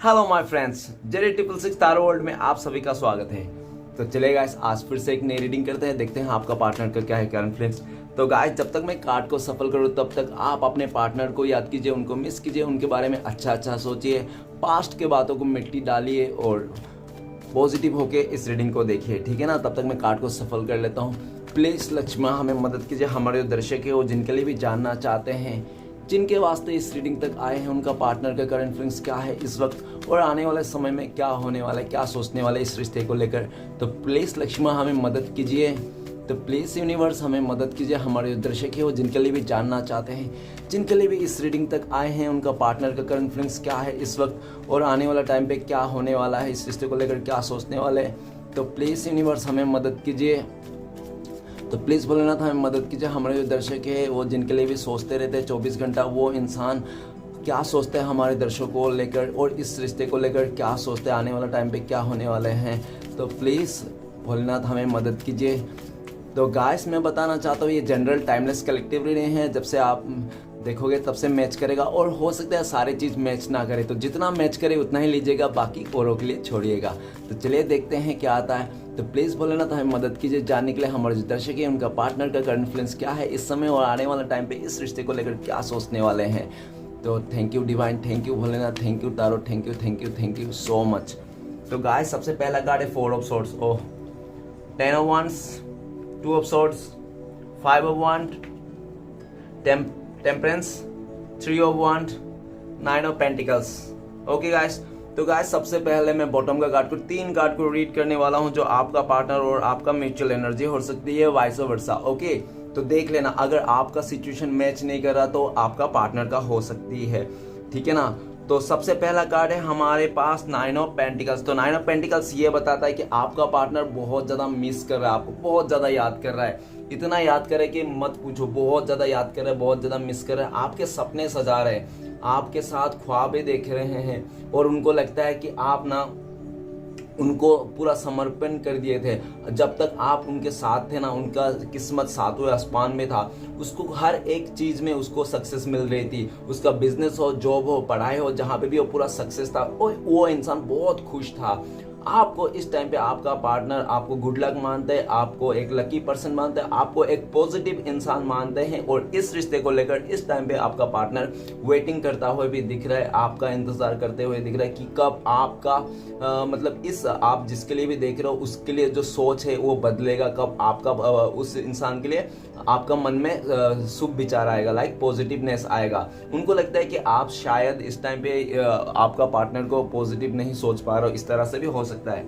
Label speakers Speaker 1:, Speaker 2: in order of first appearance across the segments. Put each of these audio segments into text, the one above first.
Speaker 1: Hello my friends, JD 666 taro world में आप सभी का स्वागत है। तो चलिए गाइस, आज फिर से एक नई रीडिंग करते हैं, देखते हैं आपका पार्टनर का क्या है करंट फीलिंग्स। तो गाइस, जब तक मैं कार्ड को सफल करूँ तब तक आप अपने पार्टनर को याद कीजिए, उनको मिस कीजिए, उनके बारे में अच्छा सोचिए, पास्ट के बातों को मिट्टी डालिए और पॉजिटिव होके इस रीडिंग को देखिए, ठीक है ना। तब तक मैं कार्ड को सफल कर लेता हूँ। प्लीज़ लक्ष्मण हमें मदद कीजिए, हमारे जो दर्शक है वो जिनके लिए भी जानना चाहते हैं, जिनके वास्ते इस रीडिंग तक आए हैं, उनका पार्टनर का करंट फीलिंग्स क्या है इस वक्त और आने वाले समय में क्या होने वाला है, क्या सोचने वाले इस रिश्ते को लेकर। तो प्लीज़ लक्ष्मण हमें मदद कीजिए, तो प्लीज़ यूनिवर्स हमें मदद कीजिए, हमारे जो दर्शक है वो जिनके लिए भी जानना चाहते हैं, जिनके लिए भी इस रीडिंग तक आए हैं, उनका पार्टनर का करंट फीलिंग्स क्या है इस वक्त और आने वाला टाइम पे क्या होने वाला है, इस रिश्ते को लेकर क्या सोचने वाले हैं। तो प्लीज़ यूनिवर्स हमें मदद कीजिए, तो प्लीज़ भोलेनाथ हमें मदद कीजिए, हमारे जो दर्शक है वो जिनके लिए भी सोचते रहते हैं 24 घंटा, वो इंसान क्या सोचते हैं हमारे दर्शकों को लेकर और इस रिश्ते को लेकर क्या सोचते हैं, आने वाला टाइम पे क्या होने वाले हैं। तो प्लीज़ भोलेनाथ हमें मदद कीजिए। तो गाइस, मैं बताना चाहता हूँ ये जनरल टाइमलेस कलेक्टिव रीडिंग है, जब से आप देखोगे तब से मैच करेगा और हो सकता है सारी चीज़ मैच ना करे, तो जितना मैच करे उतना ही लीजिएगा, बाकी औरों के लिए छोड़िएगा। तो चलिए देखते हैं क्या आता है। तो प्लीज़ भोलेनाथ हमें मदद कीजिए जानने के लिए हमारे जो दर्शक है उनका पार्टनर का करंट फीलिंग्स क्या है इस समय और आने वाला टाइम पे इस रिश्ते को लेकर क्या सोचने वाले हैं। तो thank you divine, thank you Bholenath, thank you taro, thank you so much. तो गाइस, सबसे पहला कार्ड है 4 of swords, oh 10 of wands, 2 of swords, 5 of wand, temperance, 3 of wand, 9 of pentacles. Okay guys, तो गाइस सबसे पहले मैं bottom का card को 3 कार्ड को रीड करने वाला हूं, जो आपका पार्टनर और आपका म्यूचुअल एनर्जी हो सकती है, वाइस वर्सा। ओके, तो देख लेना, अगर आपका सिचुएशन मैच नहीं कर रहा तो आपका पार्टनर का हो सकती है, ठीक है ना। तो सबसे पहला कार्ड है हमारे पास 9 ऑफ पेंटिकल्स। तो 9 ऑफ पेंटिकल्स ये बताता है कि आपका पार्टनर बहुत ज़्यादा मिस कर रहा है, आपको बहुत ज़्यादा याद कर रहा है, इतना याद करे कि मत पूछो, बहुत ज़्यादा याद कर रहा है, बहुत ज़्यादा मिस कर रहा है, आपके सपने सजा रहे हैं, आपके साथ ख्वाबें देख रहे हैं और उनको लगता है कि आप ना उनको पूरा समर्पण कर दिए थे। जब तक आप उनके साथ थे ना, उनका किस्मत सातवें आसमान में था, उसको हर एक चीज़ में उसको सक्सेस मिल रही थी, उसका बिजनेस हो, जॉब हो, पढ़ाई हो, जहाँ पे भी वो पूरा सक्सेस था, वो इंसान बहुत खुश था। आपको इस टाइम पे आपका पार्टनर आपको गुड लक मानते हैं, आपको एक लकी पर्सन मानते हैं, आपको एक पॉजिटिव इंसान मानते हैं और इस रिश्ते को लेकर इस टाइम पे आपका पार्टनर वेटिंग करता हुआ भी दिख रहा है, आपका इंतजार करते हुए दिख रहा है कि कब आपका मतलब इस आप जिसके लिए भी देख रहे हो उसके लिए जो सोच है वो बदलेगा, कब आपका उस इंसान के लिए आपका मन में शुभ विचार आएगा, लाइक पॉजिटिवनेस आएगा। उनको लगता है कि आप शायद इस टाइम पे आपका पार्टनर को पॉजिटिव नहीं सोच पा रहे हो, इस तरह से भी हो सकता है।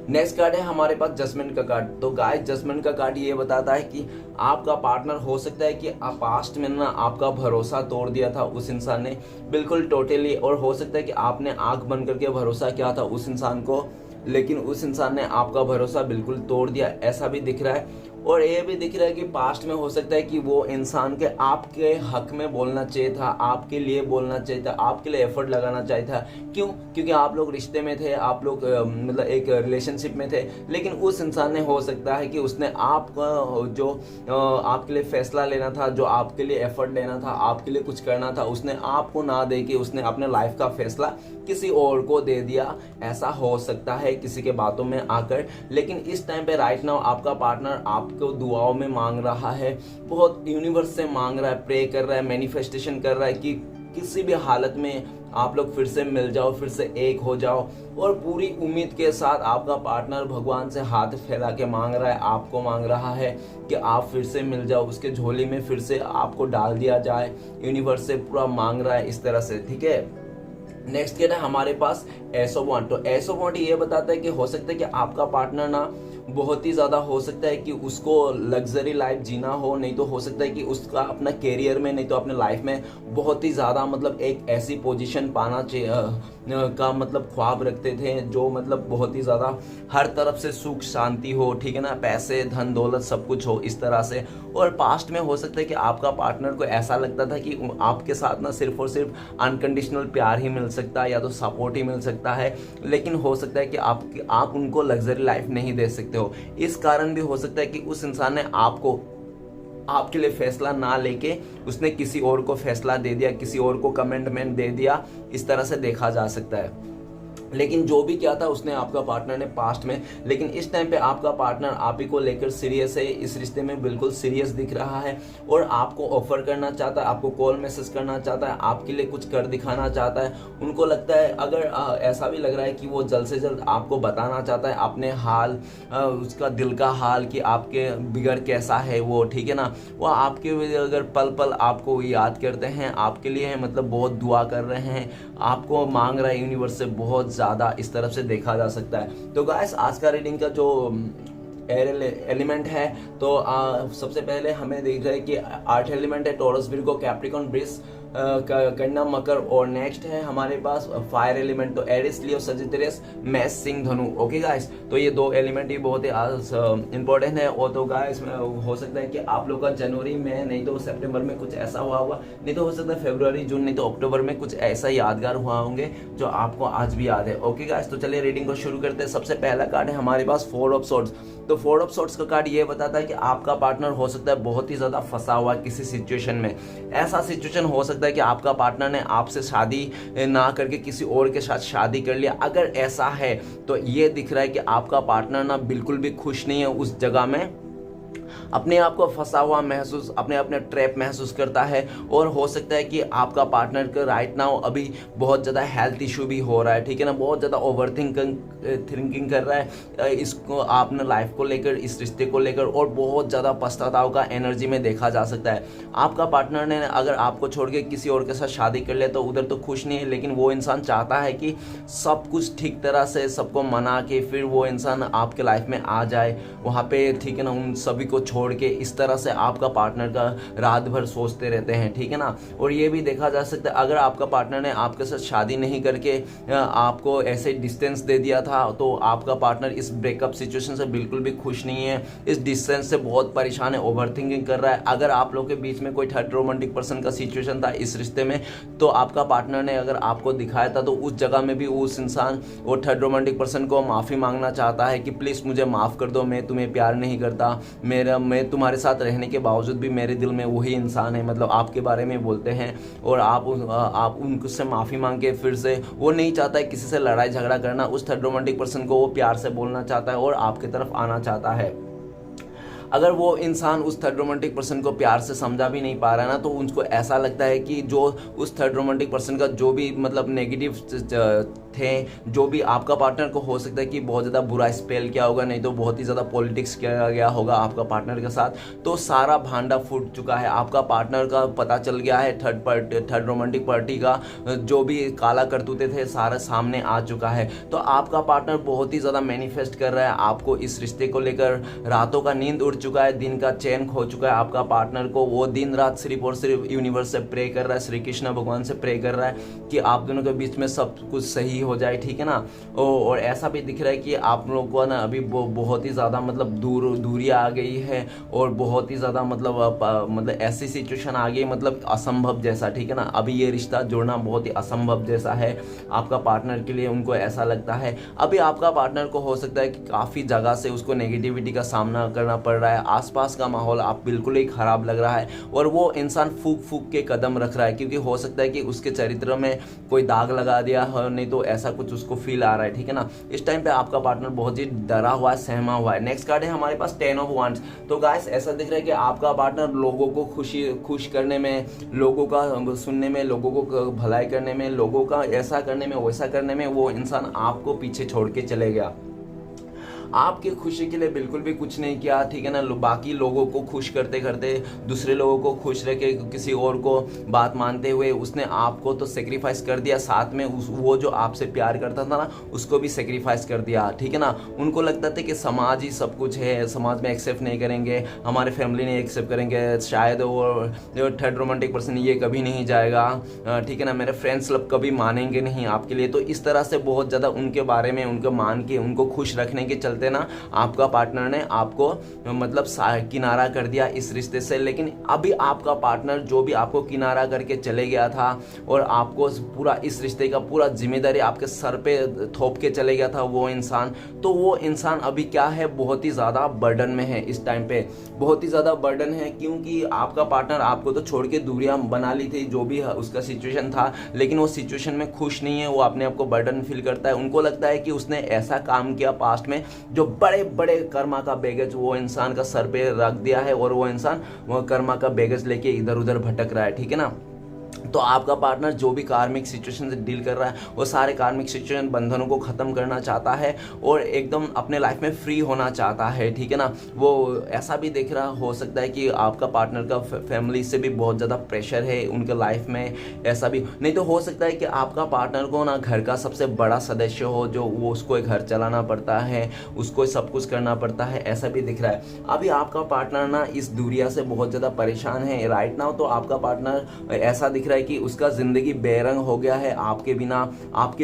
Speaker 1: नेक्स्ट कार्ड है हमारे पास जजमेंट का कार्ड। तो गाइस, जजमेंट का कार्ड ये बताता है कि आपका पार्टनर हो सकता है कि पास्ट में ना आपका भरोसा तोड़ दिया था उस इंसान ने, बिल्कुल टोटली, और हो सकता है कि आपने आंख बंद करके भरोसा किया था उस इंसान को, लेकिन उस इंसान ने आपका भरोसा बिल्कुल तोड़ दिया, ऐसा भी दिख रहा है। और ये भी दिख रहा है कि पास्ट में हो सकता है कि वो इंसान के आपके हक में बोलना चाहिए था, आपके लिए बोलना चाहिए था, आपके लिए एफर्ट लगाना चाहिए था। क्यों? क्योंकि आप लोग रिश्ते में थे, आप लोग मतलब एक रिलेशनशिप में थे, लेकिन उस इंसान ने हो सकता है कि उसने आपका जो आपके लिए फैसला लेना था, जो आपके लिए एफर्ट लेना था, आपके लिए कुछ करना था, उसने आपको ना दे के उसने अपने लाइफ का फैसला किसी और को दे दिया, ऐसा हो सकता है किसी के बातों में आकर। लेकिन इस टाइम पे राइट नाउ आपका पार्टनर आपको दुआओं में मांग रहा है, बहुत यूनिवर्स से मांग रहा है, प्रे कर रहा है, मैनिफेस्टेशन कर रहा है कि किसी भी हालत में आप लोग फिर से मिल जाओ, फिर से एक हो जाओ। और पूरी उम्मीद के साथ आपका पार्टनर भगवान से हाथ फैला के मांग रहा है, आपको मांग रहा है कि आप फिर से मिल जाओ, उसके झोली में फिर से आपको डाल दिया जाए, यूनिवर्स से पूरा मांग रहा है इस तरह से, ठीक है। नेक्स्ट क्या है हमारे पास एस ऑफ वॉन्ड। तो एस ऑफ वॉन्ड ये बताता है कि हो सकता है कि आपका पार्टनर ना बहुत ही ज़्यादा हो सकता है कि उसको लग्जरी लाइफ जीना हो, नहीं तो हो सकता है कि उसका अपना कैरियर में, नहीं तो अपने लाइफ में बहुत ही ज़्यादा मतलब एक ऐसी पोजीशन पाना का मतलब ख्वाब रखते थे, जो मतलब बहुत ही ज़्यादा हर तरफ से सुख शांति हो, ठीक है ना, पैसे धन दौलत सब कुछ हो इस तरह से। और पास्ट में हो सकता है कि आपका पार्टनर को ऐसा लगता था कि आपके साथ ना सिर्फ और सिर्फ अनकंडीशनल प्यार ही मिल सकता है या तो सपोर्ट ही मिल सकता है, लेकिन हो सकता है कि आप उनको लग्जरी लाइफ नहीं दे सकते हो। इस कारण भी हो सकता है कि उस इंसान ने आपको आपके लिए फैसला ना लेके उसने किसी और को फैसला दे दिया, किसी और को कमेंटमेंट दे दिया, इस तरह से देखा जा सकता है। लेकिन जो भी किया था उसने आपका पार्टनर ने पास्ट में, लेकिन इस टाइम पे आपका पार्टनर आप ही को लेकर सीरियस है, इस रिश्ते में बिल्कुल सीरियस दिख रहा है और आपको ऑफर करना चाहता है, आपको कॉल मैसेज करना चाहता है, आपके लिए कुछ कर दिखाना चाहता है। उनको लगता है, अगर ऐसा भी लग रहा है कि वो जल्द से जल्द आपको बताना चाहता है अपने हाल, उसका दिल का हाल कि आपके बिगड़ कैसा है वो, ठीक है ना। वो आपके अगर पल पल आपको याद करते हैं, आपके लिए मतलब बहुत दुआ कर रहे हैं, आपको मांग रहा है यूनिवर्स से बहुत ज़्यादा, इस तरफ से देखा जा सकता है। तो गाइस आज का रीडिंग का जो एलिमेंट है, तो सबसे पहले हमें देख रहे हैं कि 8 एलिमेंट है, टॉरस, विर्गो, कैप्रिकॉर्न, ब्रिस, कन्या, मकर, और नेक्स्ट है हमारे पास फायर एलिमेंट, तो एरिस, लियो, सजिटेरियस, मेष, सिंह, धनु। ओके गाइस, तो ये 2 एलिमेंट ही बहुत ही इंपॉर्टेंट है। और तो गाइस हो सकता है कि आप लोग का जनवरी में, नहीं तो सितंबर में कुछ ऐसा हुआ होगा, नहीं तो हो सकता है फरवरी, जून, नहीं तो अक्टूबर में कुछ ऐसा यादगार हुआ होंगे जो आपको आज भी याद है। ओके गाइस, तो चलिए रीडिंग को शुरू करते हैं। सबसे पहला कार्ड है हमारे पास 4 ऑफ सोर्ड्स। तो 4 ऑफ सोर्ड्स का कार्ड ये बताता है कि आपका पार्टनर हो सकता है बहुत ही ज्यादा फंसा हुआ किसी सिचुएशन में। ऐसा सिचुएशन हो सकता है कि आपका पार्टनर ने आपसे शादी ना करके किसी और के साथ शादी कर लिया। अगर ऐसा है तो ये दिख रहा है कि आपका पार्टनर ना बिल्कुल भी खुश नहीं है उस जगह में, अपने आप को फंसा हुआ महसूस, अपने ट्रैप महसूस करता है। और हो सकता है कि आपका पार्टनर का राइट नाउ अभी बहुत ज़्यादा हेल्थ इशू भी हो रहा है, ठीक है ना, बहुत ज़्यादा ओवर थिंकिंग कर रहा है इसको, आपने लाइफ को लेकर, इस रिश्ते को लेकर, और बहुत ज़्यादा पश्चाताप का एनर्जी में देखा जा सकता है। आपका पार्टनर ने अगर आपको छोड़ के किसी और के साथ शादी कर लिया तो उधर तो खुश नहीं है, लेकिन वो इंसान चाहता है कि सब कुछ ठीक तरह से सबको मना के फिर वो इंसान आपके लाइफ में आ जाए वहाँ पे, ठीक है ना, उन सभी को छोड़ के। इस तरह से आपका पार्टनर का रात भर सोचते रहते हैं, ठीक है ना। और ये भी देखा जा सकता है अगर आपका पार्टनर ने आपके साथ शादी नहीं करके आपको ऐसे डिस्टेंस दे दिया था, तो आपका पार्टनर इस ब्रेकअप सिचुएशन से बिल्कुल भी खुश नहीं है, इस डिस्टेंस से बहुत परेशान है, ओवर थिंकिंग कर रहा है। अगर आप लोग के बीच में कोई थर्ड रोमांटिक पर्सन का सिचुएशन था इस रिश्ते में, तो आपका पार्टनर ने अगर आपको दिखाया था, तो उस जगह में भी उस इंसान, वो थर्ड रोमांटिक पर्सन को माफ़ी मांगना चाहता है कि प्लीज़ मुझे माफ़ कर दो, मैं तुम्हें प्यार नहीं करता, मैं तुम्हारे साथ रहने के बावजूद भी मेरे दिल में वही इंसान है, मतलब आपके बारे में बोलते हैं, और आप उनसे माफ़ी मांग के फिर से, वो नहीं चाहता है किसी से लड़ाई झगड़ा करना, उस थर्ड रोमांटिक पर्सन को वो प्यार से बोलना चाहता है और आपकी तरफ आना चाहता है। अगर वो इंसान उस थर्ड रोमांटिक पर्सन को प्यार से समझा भी नहीं पा रहा है ना, तो उनको ऐसा लगता है कि जो उस थर्ड रोमांटिक पर्सन का जो भी मतलब नेगेटिव थे, जो भी आपका पार्टनर को हो सकता है कि बहुत ज़्यादा बुरा स्पेल किया होगा, नहीं तो बहुत ही ज़्यादा पॉलिटिक्स किया गया होगा आपका पार्टनर के साथ, तो सारा भांडा फूट चुका है। आपका पार्टनर का पता चल गया है, थर्ड रोमांटिक पार्टी का जो भी काला करतूते थे सारा सामने आ चुका है। तो आपका पार्टनर बहुत ही ज़्यादा मैनिफेस्ट कर रहा है आपको इस रिश्ते को लेकर, रातों का नींद उड़ चुका है, दिन का चैन खो चुका है आपका पार्टनर को। वो दिन रात सिर्फ और सिर्फ यूनिवर्स से प्रे कर रहा है, श्री कृष्ण भगवान से प्रे कर रहा है कि आप दोनों के बीच में सब कुछ सही हो जाए, ठीक है ना। और ऐसा भी दिख रहा है कि आप लोगों को ना अभी बहुत ही ज़्यादा मतलब दूरियाँ आ गई है, और बहुत ही ज़्यादा मतलब ऐसी सिचुएशन आ गई, मतलब असंभव जैसा, ठीक है ना। अभी ये रिश्ता जोड़ना बहुत ही असंभव जैसा है आपका पार्टनर के लिए, उनको ऐसा लगता है। अभी आपका पार्टनर को हो सकता है कि काफ़ी जगह से उसको नेगेटिविटी का सामना करना पड़ रहा है, आसपास का माहौल आप बिल्कुल ही ख़राब लग रहा है, और वो इंसान फूक के कदम रख रहा है, क्योंकि हो सकता है कि उसके चरित्र में कोई दाग लगा दिया हो, नहीं तो ऐसा कुछ उसको फील आ रहा है, ठीक है ना। इस टाइम पे आपका पार्टनर बहुत ही डरा हुआ है, सहमा हुआ है। नेक्स्ट कार्ड है हमारे पास 10 ऑफ वांड्स। तो गाइस ऐसा दिख रहा है कि आपका पार्टनर लोगों को खुश करने में, लोगों का सुनने में, लोगों को भलाई करने में, लोगों का ऐसा करने में, वैसा करने में, वो इंसान आपको पीछे छोड़ के चले गया। आपकी खुशी के लिए बिल्कुल भी कुछ नहीं किया, ठीक है ना। बाकी लोगों को खुश करते करते, दूसरे लोगों को खुश रख के, किसी और को बात मानते हुए उसने आपको तो सेक्रीफाइस कर दिया, साथ में वो जो आपसे प्यार करता था ना उसको भी सेक्रीफाइस कर दिया, ठीक है ना। उनको लगता था कि समाज ही सब कुछ है, समाज में एक्सेप्ट नहीं करेंगे, हमारे फैमिली नहीं एक्सेप्ट करेंगे, शायद वो थर्ड रोमांटिक पर्सन ये कभी नहीं जाएगा, ठीक है ना, मेरे फ्रेंड्स लोग कभी मानेंगे नहीं आपके लिए। तो इस तरह से बहुत ज़्यादा उनके बारे में उनको मान के, उनको खुश रखने के चलते चलते ना आपका पार्टनर ने आपको मतलब किनारा कर दिया इस रिश्ते से। लेकिन अभी आपका पार्टनर जो भी आपको किनारा करके चले गया था और आपको पूरा इस रिश्ते का पूरा जिम्मेदारी आपके सर पे थोप के चले गया था वो इंसान, तो वो इंसान अभी क्या है, बहुत ही ज़्यादा बर्डन में है इस टाइम पे, बहुत ही ज़्यादा बर्डन है। क्योंकि आपका पार्टनर आपको तो छोड़ के दूरियां बना ली थी, जो भी उसका सिचुएशन था, लेकिन वो सिचुएशन में खुश नहीं है, वो अपने आप को बर्डन फील करता है। उनको लगता है कि उसने ऐसा काम किया पास्ट में जो बड़े बड़े कर्मा का बैगेज वो इंसान का सर पे रख दिया है और वो इंसान वो कर्मा का बैगेज लेके इधर उधर भटक रहा है, ठीक है ना। तो आपका पार्टनर जो भी कार्मिक सिचुएशन से डील कर रहा है वो सारे कार्मिक सिचुएशन बंधनों को ख़त्म करना चाहता है और एकदम अपने लाइफ में फ्री होना चाहता है, ठीक है ना। वो ऐसा भी देख रहा हो सकता है कि आपका पार्टनर का फैमिली से भी बहुत ज़्यादा प्रेशर है उनके लाइफ में, ऐसा भी नहीं तो हो सकता है कि आपका पार्टनर को ना घर का सबसे बड़ा सदस्य हो, जो वो उसको घर चलाना पड़ता है, उसको सब कुछ करना पड़ता है, ऐसा भी दिख रहा है। अभी आपका पार्टनर ना इस दुनिया से बहुत ज़्यादा परेशान है राइट नाउ। तो आपका पार्टनर ऐसा दिख रहा है कि उसका ज़िंदगी बेरंग हो गया है, आपके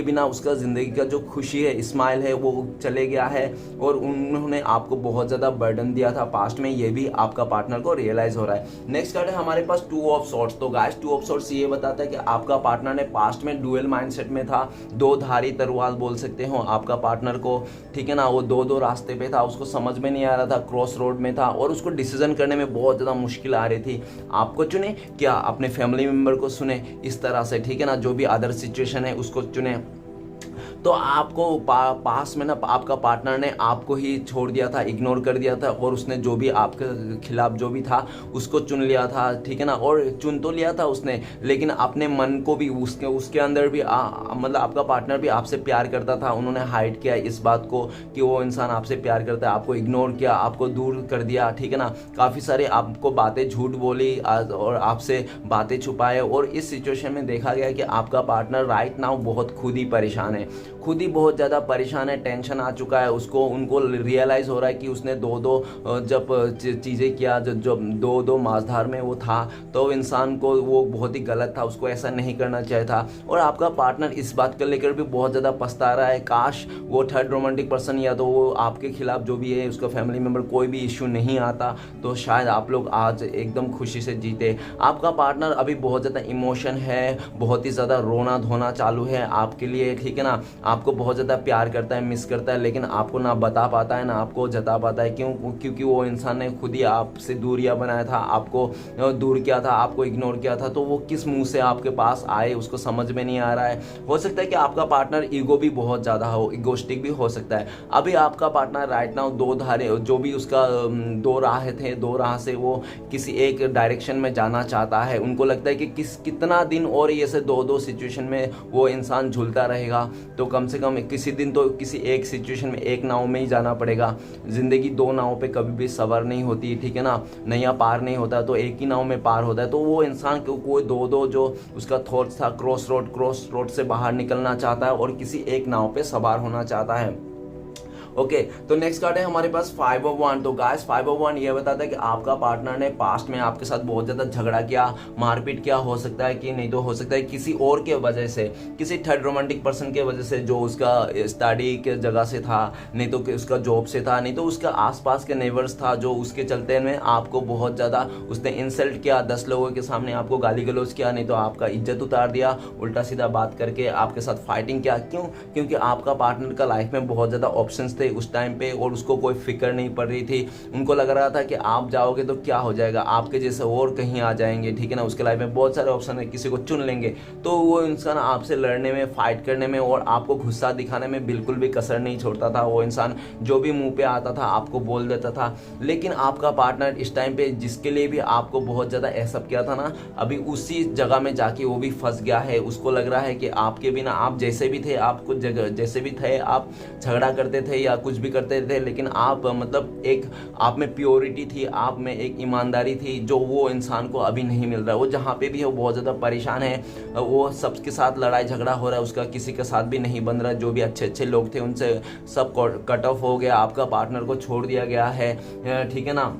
Speaker 1: बिना उसका ज़िंदगी का जो खुशी है, स्माइल है, वो चले गया है और उन्होंने आपको बहुत ज़्यादा बर्डन दिया था पास्ट में, ये भी आपका पार्टनर को रियलाइज़ हो रहा है। नेक्स्ट कार्ड है हमारे पास 2 ऑफ सॉर्ड्स। तो गाइस 2 ऑफ सॉर्ड्स ये बताता है कि आपका पार्टनर ने पास्ट में डुअल माइंडसेट में था, 2 धारी तलवार बोल सकते हो आपका पार्टनर को, ठीक है ना। वो 2 रास्ते पे था, उसको समझ में नहीं आ रहा था, क्रॉस रोड में था और उसको डिसीजन करने में बहुत ज़्यादा मुश्किल आ रही थी। आपको चुने क्या अपने फैमिली मेम्बर को सुने इस तरह से, ठीक है ना, जो भी अदर सिचुएशन है उसको चुने। तो आपको पास में ना आपका पार्टनर ने आपको ही छोड़ दिया था, इग्नोर कर दिया था और उसने जो भी आपके खिलाफ जो भी था उसको चुन लिया था, ठीक है ना। और चुन तो लिया था उसने, लेकिन अपने मन को भी उसके अंदर भी मतलब आपका पार्टनर भी आपसे प्यार करता था। उन्होंने हाइड किया इस बात को कि वो इंसान आपसे प्यार करता है, आपको इग्नोर किया, आपको दूर कर दिया, ठीक है ना। काफ़ी सारे आपको बातें झूठ बोली और आपसे बातें छुपाए और इस सिचुएशन में देखा गया कि आपका पार्टनर राइट नाउ बहुत खुद ही परेशान है, खुद ही बहुत ज़्यादा परेशान है, टेंशन आ चुका है उसको। उनको रियलाइज़ हो रहा है कि उसने 2 जब चीज़ें किया, जब 2 माझधार में वो था तो इंसान को वो बहुत ही गलत था, उसको ऐसा नहीं करना चाहिए था। और आपका पार्टनर इस बात को लेकर भी बहुत ज़्यादा पछता रहा है। काश वो थर्ड रोमांटिक पर्सन या तो वो आपके खिलाफ जो भी है उसका फैमिली मेम्बर कोई भी इश्यू नहीं आता तो शायद आप लोग आज एकदम खुशी से जीते। आपका पार्टनर अभी बहुत ज़्यादा इमोशन है, बहुत ही ज़्यादा रोना धोना चालू है आपके लिए, ठीक है ना। आपको बहुत ज़्यादा प्यार करता है, मिस करता है, लेकिन आपको ना बता पाता है ना आपको जता पाता है। क्योंकि वो इंसान ने खुद ही आपसे दूरियां बनाया था, आपको दूर किया था, आपको इग्नोर किया था। तो वो किस मुंह से आपके पास आए उसको समझ में नहीं आ रहा है। हो सकता है कि आपका पार्टनर ईगो भी बहुत ज़्यादा हो, इगोस्टिक भी हो सकता है। अभी आपका पार्टनर राइट नाउ 2 धारे जो भी उसका 2 राह थे, 2 राह से वो किसी एक डायरेक्शन में जाना चाहता है। उनको लगता है कि कितना दिन और ये से 2 सिचुएशन में वो इंसान झूलता रहेगा, तो कम से कम किसी दिन तो किसी एक सिचुएशन में एक नाव में ही जाना पड़ेगा। ज़िंदगी 2 नाव पे कभी भी सवार नहीं होती, ठीक है ना, नैया पार नहीं होता तो एक ही नाव में पार होता है। तो वो इंसान को कोई 2 जो उसका थॉट्स था क्रॉस रोड से बाहर निकलना चाहता है और किसी एक नाव पे सवार होना चाहता है। ओके, तो नेक्स्ट कार्ड है हमारे पास 5 ऑफ वन। तो गाइस 5 ऑफ वन ये बताता है कि आपका पार्टनर ने पास्ट में आपके साथ बहुत ज़्यादा झगड़ा किया, मारपीट किया, हो सकता है कि नहीं तो हो सकता है किसी और के वजह से, किसी थर्ड रोमांटिक पर्सन के वजह से, जो उसका स्टडी के जगह से था, नहीं तो उसका जॉब से था, नहीं तो उसका आसपास के नेबर्स था, जो उसके चलते में आपको बहुत ज़्यादा उसने इंसल्ट किया, 10 लोगों के सामने आपको गाली गलौज किया, नहीं तो आपका इज्जत उतार दिया, उल्टा सीधा बात करके आपके साथ फाइटिंग किया। क्यों? क्योंकि आपका पार्टनर का लाइफ में बहुत ज़्यादा ऑप्शंस थे उस टाइम पे और उसको कोई फिक्र नहीं पड़ रही थी। उनको लग रहा था कि आप जाओगे तो क्या हो जाएगा, आपके जैसे और कहीं आ जाएंगे, ठीक है ना। उसके लाइफ में बहुत सारे ऑप्शन है, किसी को चुन लेंगे। तो वो इंसान आपसे लड़ने में, फाइट करने में और आपको गुस्सा दिखाने में बिल्कुल भी कसर नहीं छोड़ता था। वो इंसान जो भी मुंह पे आता था आपको बोल देता था। लेकिन आपका पार्टनर इस टाइम पे जिसके लिए भी आपको बहुत ज़्यादा एक्सेप्ट किया था ना, अभी उसी जगह में जाके वो भी फंस गया है। उसको लग रहा है कि आपके बिना, आप जैसे भी थे, आप कुछ जगह जैसे भी थे, आप झगड़ा करते थे या कुछ भी करते थे, लेकिन आप मतलब एक आप में प्योरिटी थी, आप में एक ईमानदारी थी, जो वो इंसान को अभी नहीं मिल रहा है। वो जहाँ पे भी है वो बहुत ज़्यादा परेशान है, वो सबके साथ लड़ाई झगड़ा हो रहा है, उसका किसी के साथ भी नहीं बन रहा है। जो भी अच्छे अच्छे लोग थे उनसे सब कट ऑफ हो गया, आपका पार्टनर को छोड़ दिया गया है, ठीक है ना।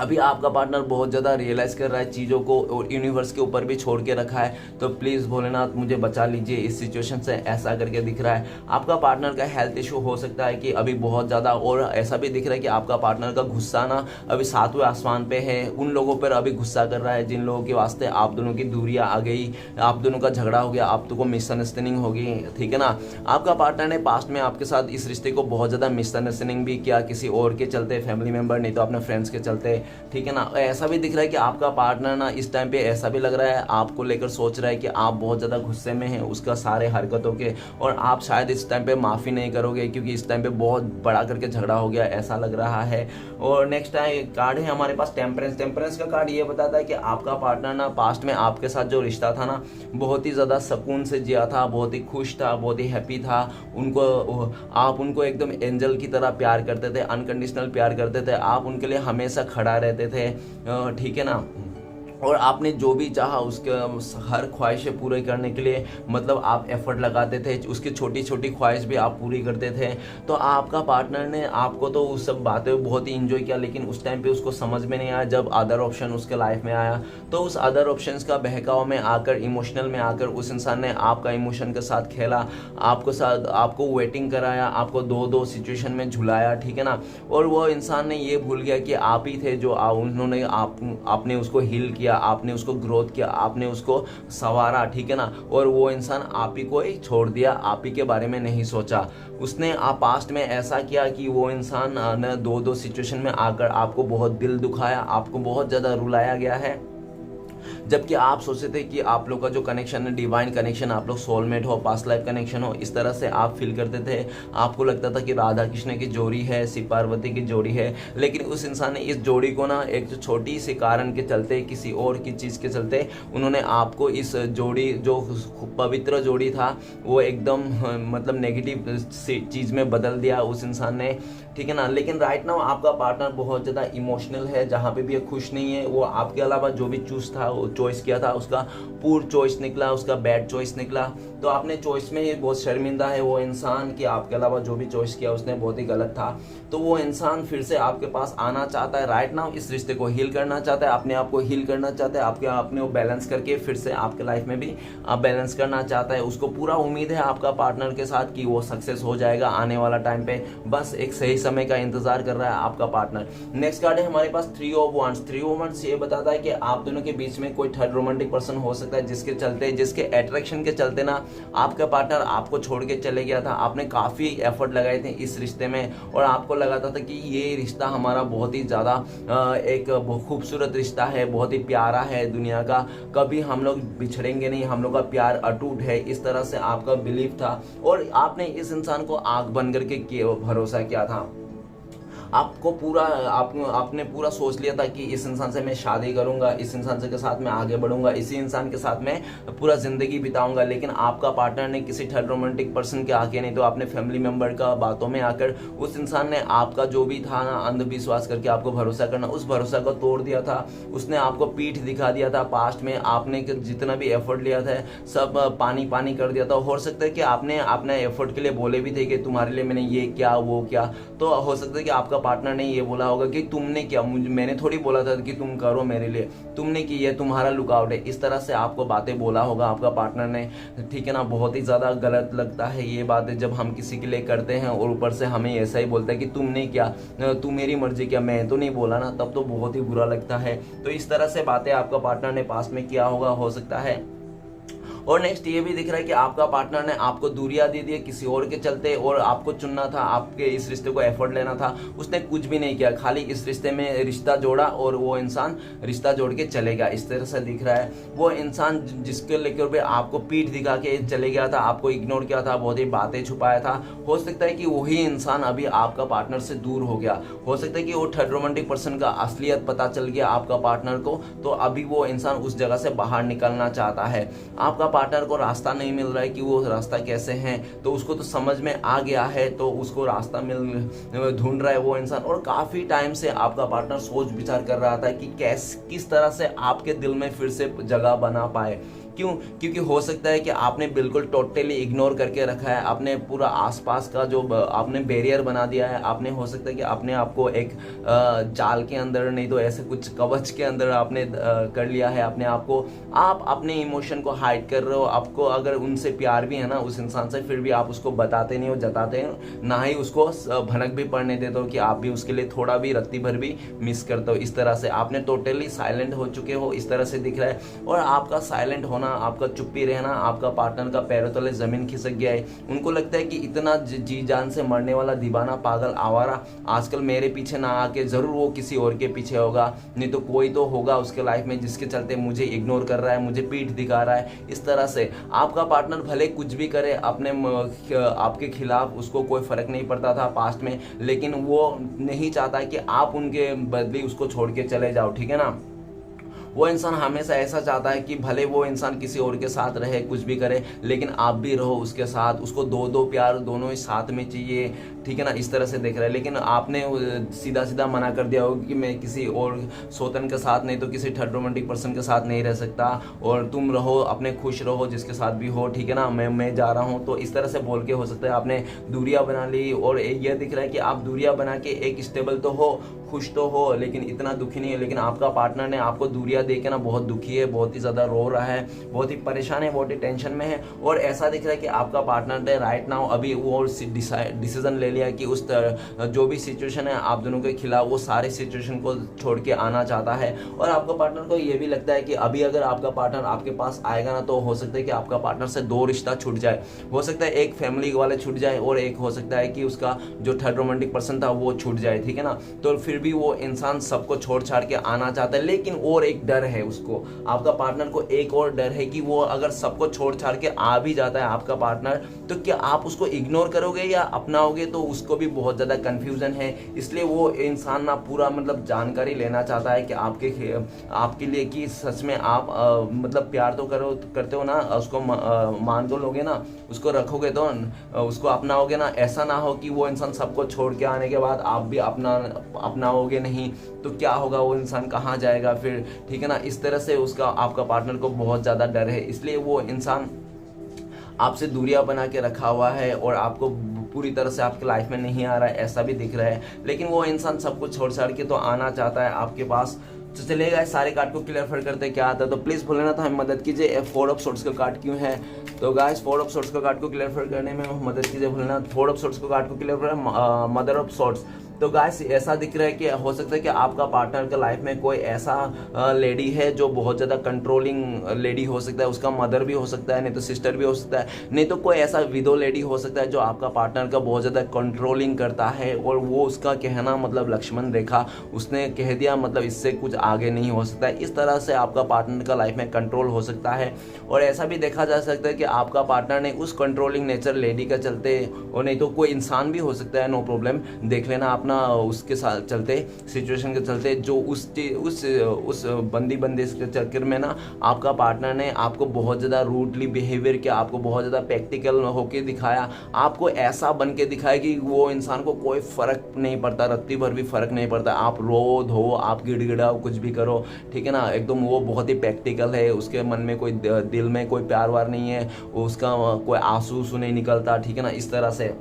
Speaker 1: अभी आपका पार्टनर बहुत ज़्यादा रियलाइज़ कर रहा है चीज़ों को और यूनिवर्स के ऊपर भी छोड़ के रखा है, तो प्लीज़ भोलेनाथ मुझे बचा लीजिए इस सिचुएशन से, ऐसा करके दिख रहा है। आपका पार्टनर का हेल्थ इशू हो सकता है कि अभी बहुत ज़्यादा, और ऐसा भी दिख रहा है कि आपका पार्टनर का गुस्सा ना अभी 7वें आसमान पे है, उन लोगों पर अभी गुस्सा कर रहा है जिन लोगों के वास्ते आप दोनों की दूरियाँ आ गई, आप दोनों का झगड़ा हो गया, आप दोनों को मिसअंडरस्टैंडिंग होगी, ठीक है ना। आपका पार्टनर ने पास्ट में आपके साथ इस रिश्ते को बहुत ज़्यादा मिसअंडरस्टैंडिंग भी किया, किसी और के चलते, फैमिली मेम्बर नहीं तो अपने फ्रेंड्स के चलते, ठीक है ना। ऐसा भी दिख रहा है कि आपका पार्टनर ना इस टाइम पे ऐसा भी लग रहा है आपको लेकर सोच रहा है कि आप बहुत ज़्यादा गुस्से में हैं उसका सारे हरकतों के, और आप शायद इस टाइम पे माफ़ी नहीं करोगे क्योंकि इस टाइम पे बहुत बड़ा करके झगड़ा हो गया, ऐसा लग रहा है। और नेक्स्ट कार्ड है हमारे पास टेम्परेंस। टेम्परेंस का कार्ड ये बताता है कि आपका पार्टनर ना पास्ट में आपके साथ जो रिश्ता था ना बहुत ही ज़्यादा सुकून से जिया था, बहुत ही खुश था, बहुत ही हैप्पी था, आप उनको एकदम एंजल की तरह प्यार करते थे, अनकंडीशनल प्यार करते थे, आप उनके लिए हमेशा खड़ा रहते थे, ठीक है ना। और आपने जो भी चाहा उसके हर ख्वाहिशें पूरे करने के लिए मतलब आप एफर्ट लगाते थे, उसकी छोटी छोटी ख्वाहिश भी आप पूरी करते थे। तो आपका पार्टनर ने आपको तो उस सब बातें बहुत ही इंजॉय किया, लेकिन उस टाइम पे उसको समझ में नहीं आया जब अदर ऑप्शन उसके लाइफ में आया, तो उस अदर ऑप्शंस का बहकाव में आकर, इमोशनल में आकर उस इंसान ने आपका इमोशन के साथ खेला, आपको वेटिंग कराया, आपको दो सिचुएशन में झुलाया, ठीक है ना। और वो इंसान ने ये भूल गया कि आप ही थे जो उन्होंने आपने उसको हील किया, आपने उसको ग्रोथ किया, आपने उसको संवारा, ठीक है ना। और वो इंसान आप ही को ही छोड़ दिया, आप ही के बारे में नहीं सोचा। उसने पास्ट में ऐसा किया कि वो इंसान ने दो सिचुएशन में आकर आपको बहुत दिल दुखाया, आपको बहुत ज़्यादा रुलाया गया है, जबकि आप सोचते थे कि आप लोग का जो कनेक्शन है डिवाइन कनेक्शन, आप लोग सोलमेट हो, पास्ट लाइफ कनेक्शन हो, इस तरह से आप फील करते थे। आपको लगता था कि राधा कृष्ण की जोड़ी है, शिव पार्वती की जोड़ी है, लेकिन उस इंसान ने इस जोड़ी को ना एक छोटी सी कारण के चलते, किसी और की चीज़ के चलते, उन्होंने आपको इस जोड़ी जो पवित्र जोड़ी था वो एकदम मतलब नेगेटिव चीज़ में बदल दिया उस इंसान ने, ठीक है ना। लेकिन राइट नाउ आपका पार्टनर बहुत ज़्यादा इमोशनल है, जहाँ पे भी ये खुश नहीं है, वो आपके अलावा जो भी चॉइस किया था उसका पूर चॉइस निकला, उसका बैड चॉइस निकला। तो आपने चॉइस में ही बहुत शर्मिंदा है वो इंसान कि आपके अलावा जो भी चॉइस किया उसने बहुत ही गलत था। तो वो इंसान फिर से आपके पास आना चाहता है राइट नाउ, इस रिश्ते को हील करना चाहता है, अपने आप को हील करना चाहता है, अपने वो बैलेंस करके फिर से आपके लाइफ में भी आप बैलेंस करना चाहता है। उसको पूरा उम्मीद है आपका पार्टनर के साथ कि वो सक्सेस हो जाएगा आने वाला टाइम पे, बस एक सही समय का इंतजार कर रहा है आपका पार्टनर। नेक्स्ट कार्ड है हमारे पास 3 ऑफ वांड्स। 3 ऑफ वांड्स ये बताता है कि आप दोनों के बीच में कोई थर्ड रोमांटिक पर्सन हो सकता है जिसके अट्रैक्शन के चलते ना आपका पार्टनर आपको छोड़ के चले गया था। आपने काफी एफर्ट लगाए थे इस रिश्ते में और आपको लगा था कि ये रिश्ता हमारा बहुत ही ज्यादा एक खूबसूरत रिश्ता है, बहुत ही प्यारा है, दुनिया का कभी हम लोग बिछड़ेंगे नहीं, हम लोग का प्यार अटूट है, इस तरह से आपका बिलीफ था। और आपने इस इंसान को आंख बंद करके भरोसा किया था। आपने पूरा सोच लिया था कि इस इंसान से मैं शादी करूंगा, इस इंसान के साथ मैं आगे बढ़ूंगा, इसी इंसान के साथ मैं पूरा जिंदगी बिताऊंगा। लेकिन आपका पार्टनर ने किसी थर्ड रोमांटिक पर्सन के आके नहीं तो अपने फैमिली मेंबर का बातों में आकर उस इंसान ने आपका जो भी था ना अंधविश्वास करके आपको भरोसा करना, उस भरोसा को तोड़ दिया था। उसने आपको पीठ दिखा दिया था। पास्ट में आपने जितना भी एफर्ट लिया था सब पानी पानी कर दिया था। हो सकता है कि आपने अपने एफर्ट के लिए बोले भी थे कि तुम्हारे लिए मैंने ये क्या वो क्या, तो हो सकता है कि आपका पार्टनर ने ये बोला होगा कि तुमने क्या, मैंने थोड़ी बोला था कि तुम करो मेरे लिए, तुमने की, ये तुम्हारा लुकआउट है, इस तरह से आपको बातें बोला होगा आपका पार्टनर ने, ठीक है ना। बहुत ही ज्यादा गलत लगता है ये बातें जब हम किसी के लिए करते हैं और ऊपर से हमें ऐसा ही बोलता है कि तुमने क्या, तू मेरी मर्जी क्या, मैं तो नहीं बोला ना, तब तो बहुत ही बुरा लगता है। तो इस तरह से बातें आपका पार्टनर ने पास में किया होगा, हो सकता है। और नेक्स्ट ये भी दिख रहा है कि आपका पार्टनर ने आपको दूरियां दे दी किसी और के चलते, और आपको चुनना था, आपके इस रिश्ते को एफर्ट लेना था, उसने कुछ भी नहीं किया, खाली इस रिश्ते में रिश्ता जोड़ा और वो इंसान रिश्ता जोड़ के चले गया। इस तरह से दिख रहा है वो इंसान जिसके लेकर भी आपको पीठ दिखा के चले गया था, आपको इग्नोर किया था, बहुत ही बातें छुपाया था। हो सकता है कि वही इंसान अभी आपका पार्टनर से दूर हो गया, हो सकता है कि वो थर्ड रोमांटिक पर्सन का असलियत पता चल गया आपका पार्टनर को, तो अभी वो इंसान उस जगह से बाहर निकलना चाहता है। आपका पार्टनर को रास्ता नहीं मिल रहा है कि वो रास्ता कैसे है, तो उसको तो समझ में आ गया है, तो उसको रास्ता ढूंढ रहा है वो इंसान। और काफी टाइम से आपका पार्टनर सोच विचार कर रहा था कि किस तरह से आपके दिल में फिर से जगह बना पाए, क्यों? क्योंकि हो सकता है कि आपने बिल्कुल टोटली इग्नोर करके रखा है, आपने पूरा आसपास का जो आपने बैरियर बना दिया है, आपने हो सकता है कि आपने आपको एक जाल के अंदर, नहीं तो ऐसे कुछ कवच के अंदर आपने कर लिया है अपने आप को। आप अपने इमोशन को हाइड कर रहे हो। आपको अगर उनसे प्यार भी है ना उस इंसान से, फिर भी आप उसको बताते नहीं हो, जताते हो ना ही, उसको भनक भी पड़ने देते हो कि आप भी उसके लिए थोड़ा भी रत्ती भर भी मिस करते हो। इस तरह से आपने टोटली साइलेंट हो चुके हो, इस तरह से दिख रहा है। और आपका साइलेंट होना, आपका चुप्पी रहना, आपका पार्टनर का पैरों तले जमीन खिसक गया है। उनको लगता है कि इतना जी जान से मरने वाला दीवाना पागल आवारा आजकल मेरे पीछे ना आके जरूर वो किसी और के पीछे होगा, नहीं तो कोई तो होगा उसके लाइफ में जिसके चलते मुझे इग्नोर कर रहा है, मुझे पीठ दिखा रहा है। इस तरह से आपका पार्टनर भले कुछ भी करे अपने आपके खिलाफ, उसको कोई फर्क नहीं पड़ता था पास्ट में, लेकिन वो नहीं चाहता कि आप उनके बदले उसको छोड़ के चले जाओ, ठीक है ना। वो इंसान हमेशा ऐसा चाहता है कि भले वो इंसान किसी और के साथ रहे, कुछ भी करे, लेकिन आप भी रहो उसके साथ। उसको दो प्यार दोनों ही साथ में चाहिए, ठीक है ना। इस तरह से देख रहा है। लेकिन आपने सीधा सीधा मना कर दिया होगा कि मैं किसी और सोतन के साथ, नहीं तो किसी थर्ड रोमांटिक पर्सन के साथ नहीं रह सकता, और तुम रहो अपने, खुश रहो जिसके साथ भी हो, ठीक है ना, मैं जा रहा हूँ। तो इस तरह से बोल के हो सकता है आपने दूरियां बना ली। और यह दिख रहा है कि आप दूरियां बना के एक स्टेबल तो हो, खुश तो हो, लेकिन इतना दुखी नहीं है। लेकिन आपका पार्टनर ने आपको दूरियां दे के ना बहुत दुखी है, बहुत ही ज़्यादा रो रहा है, बहुत ही परेशान है, बहुत ही टेंशन में है। और ऐसा दिख रहा है कि आपका पार्टनर ने राइट नाउ अभी वो डिसीजन ले लिया कि उस जो भी सिचुएशन है आप दोनों के खिलाफ, वो सारे सिचुएशन को छोड़ के आना चाहता है। और आपका पार्टनर को ये भी लगता है कि अभी अगर आपका पार्टनर आपके पास आएगा ना, तो हो सकता है कि आपका पार्टनर से दो रिश्ता छूट जाए। हो सकता है एक फैमिली वाले छूट जाए, और एक हो सकता है कि उसका जो थर्ड रोमांटिक पर्सन था वो छूट जाए, ठीक है ना। तो फिर भी वो इंसान सबको छोड़ छाड़ के आना चाहता है। लेकिन और एक डर है उसको, आपका पार्टनर को एक और डर है कि वो अगर सबको छोड़ छाड़ के आ भी जाता है आपका पार्टनर, तो क्या आप उसको इग्नोर करोगे या अपनाओगे, तो उसको भी बहुत ज्यादा कंफ्यूजन है। इसलिए वो इंसान ना पूरा मतलब जानकारी लेना चाहता है कि आपके लिए कि सच में आप मतलब प्यार तो करते हो ना, उसको मान तो लोगे ना, उसको रखोगे तो उसको अपनाओगे ना। ऐसा ना हो कि वो इंसान सबको छोड़ के आने के बाद आप भी अपनाओगे नहीं, तो क्या होगा, वो इंसान कहाँ जाएगा फिर, ठीक है ना। इस तरह से उसका आपका पार्टनर को बहुत ज़्यादा डर है। इसलिए वो इंसान आपसे दूरियां बना के रखा हुआ है और आपको पूरी तरह से आपकी लाइफ में नहीं आ रहा है, ऐसा भी दिख रहा है। लेकिन वो इंसान सब कुछ छोड़ छाड़ के तो आना चाहता है आपके पास। तो चलेगा, सारे कार्ड को क्लियर करते क्या आता है। तो प्लीज़ भूलना ना, तो हमें मदद कीजिए। 4 ऑफ सोर्ट्स का कार्ड क्यों है? तो गाइस 4 ऑफ सोर्ट्स का कार्ड को क्लियर करने में मदद कीजिए। भूलना 4 ऑफ सोर्ट्स का कार्ड को क्लियर कर, मदर ऑफ सोर्ट्स। तो गाइस ऐसा दिख रहा है कि हो सकता है कि आपका पार्टनर के लाइफ में कोई ऐसा लेडी है जो बहुत ज़्यादा कंट्रोलिंग लेडी हो सकता है। उसका मदर भी हो सकता है, नहीं तो सिस्टर भी हो सकता है, नहीं तो कोई ऐसा विडो लेडी हो सकता है जो आपका पार्टनर का बहुत ज़्यादा कंट्रोलिंग करता है। और वो उसका कहना मतलब लक्ष्मण रेखा उसने कह दिया, मतलब इससे कुछ आगे नहीं हो सकता है। इस तरह से आपका पार्टनर का लाइफ में कंट्रोल हो सकता है। और ऐसा भी देखा जा सकता है कि आपका पार्टनर ने उस कंट्रोलिंग नेचर लेडी का चलते, और नहीं तो कोई इंसान भी हो सकता है, नो प्रॉब्लम, देख लेना अपना, उसके साथ चलते सिचुएशन के चलते, जो उस बंदिश के चक्कर में ना आपका पार्टनर ने आपको बहुत ज़्यादा रूडली बिहेवियर किया, आपको बहुत ज़्यादा प्रैक्टिकल होके दिखाया, आपको ऐसा बन के दिखाया कि वो इंसान को कोई फ़र्क नहीं पड़ता, रत्ती भर भी फ़र्क नहीं पड़ता। आप रो धो, आप गिड़गिड़ाओ, कुछ भी करो, ठीक है ना, एकदम वो बहुत ही प्रैक्टिकल है। उसके मन में कोई, दिल में कोई प्यार वार नहीं है, उसका कोई आंसू नहीं निकलता, ठीक है ना। इस तरह से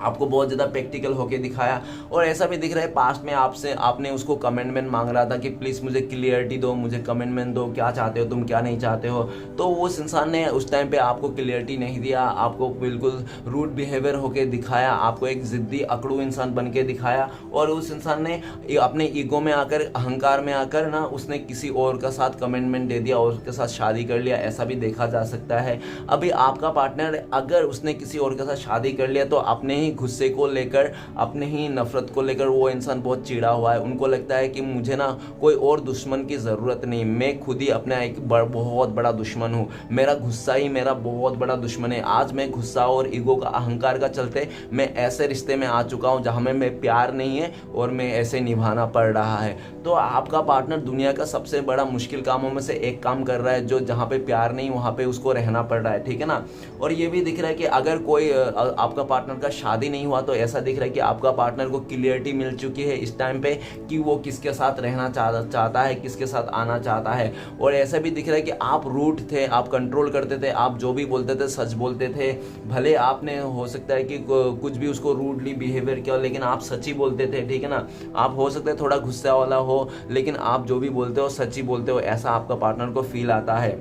Speaker 1: आपको बहुत ज़्यादा प्रैक्टिकल होके दिखाया। और ऐसा भी दिख रहा है पास्ट में आपने उसको कमेंटमेंट मांग रहा था कि प्लीज़ मुझे क्लियरिटी दो, मुझे कमेंटमेंट दो, क्या चाहते हो तुम, क्या नहीं चाहते हो। तो उस इंसान ने उस टाइम पे आपको क्लियरिटी नहीं दिया, आपको बिल्कुल रूड बिहेवियर होके दिखाया, आपको एक ज़िद्दी अकड़ू इंसान बन के दिखाया। और उस इंसान ने अपने ईगो में आकर, अहंकार में आकर ना, उसने किसी और का साथ कमेंटमेंट दे दिया और उसके साथ शादी कर लिया। ऐसा भी देखा जा सकता है। अभी आपका पार्टनर अगर उसने किसी और के साथ शादी कर लिया, तो अपने ही गुस्से को लेकर, अपने ही नफरत को लेकर वो इंसान बहुत चिढ़ा हुआ है। उनको लगता है कि मुझे ना कोई और दुश्मन की ज़रूरत नहीं, मैं खुद ही अपना एक बहुत बड़ा दुश्मन हूँ, मेरा गुस्सा ही मेरा बहुत बड़ा दुश्मन है। आज मैं गुस्सा और ईगो का, अहंकार का चलते मैं ऐसे रिश्ते में आ चुका हूँ जहाँ में प्यार नहीं है और मैं ऐसे निभाना पड़ रहा है। तो आपका पार्टनर दुनिया का सबसे बड़ा मुश्किल कामों में से एक काम कर रहा है, जो जहाँ पे प्यार नहीं वहाँ पे उसको रहना पड़ रहा है, ठीक है ना। और ये भी दिख रहा है कि अगर कोई आपका पार्टनर का शादी शादी नहीं हुआ तो ऐसा दिख रहा है कि आपका पार्टनर को क्लियरिटी मिल चुकी है इस टाइम पे कि वो किसके साथ रहना चाहता है, किसके साथ आना चाहता है। और ऐसा भी दिख रहा है कि आप रूट थे, आप कंट्रोल करते थे, आप जो भी बोलते थे सच बोलते थे। भले आपने हो सकता है कि कुछ भी उसको रूडली बिहेवियर किया, लेकिन आप सच ही बोलते थे, ठीक है ना। आप हो सकता है थोड़ा गुस्सा वाला हो, लेकिन आप जो भी बोलते हो सच ही बोलते हो, ऐसा आपका पार्टनर को फील आता है।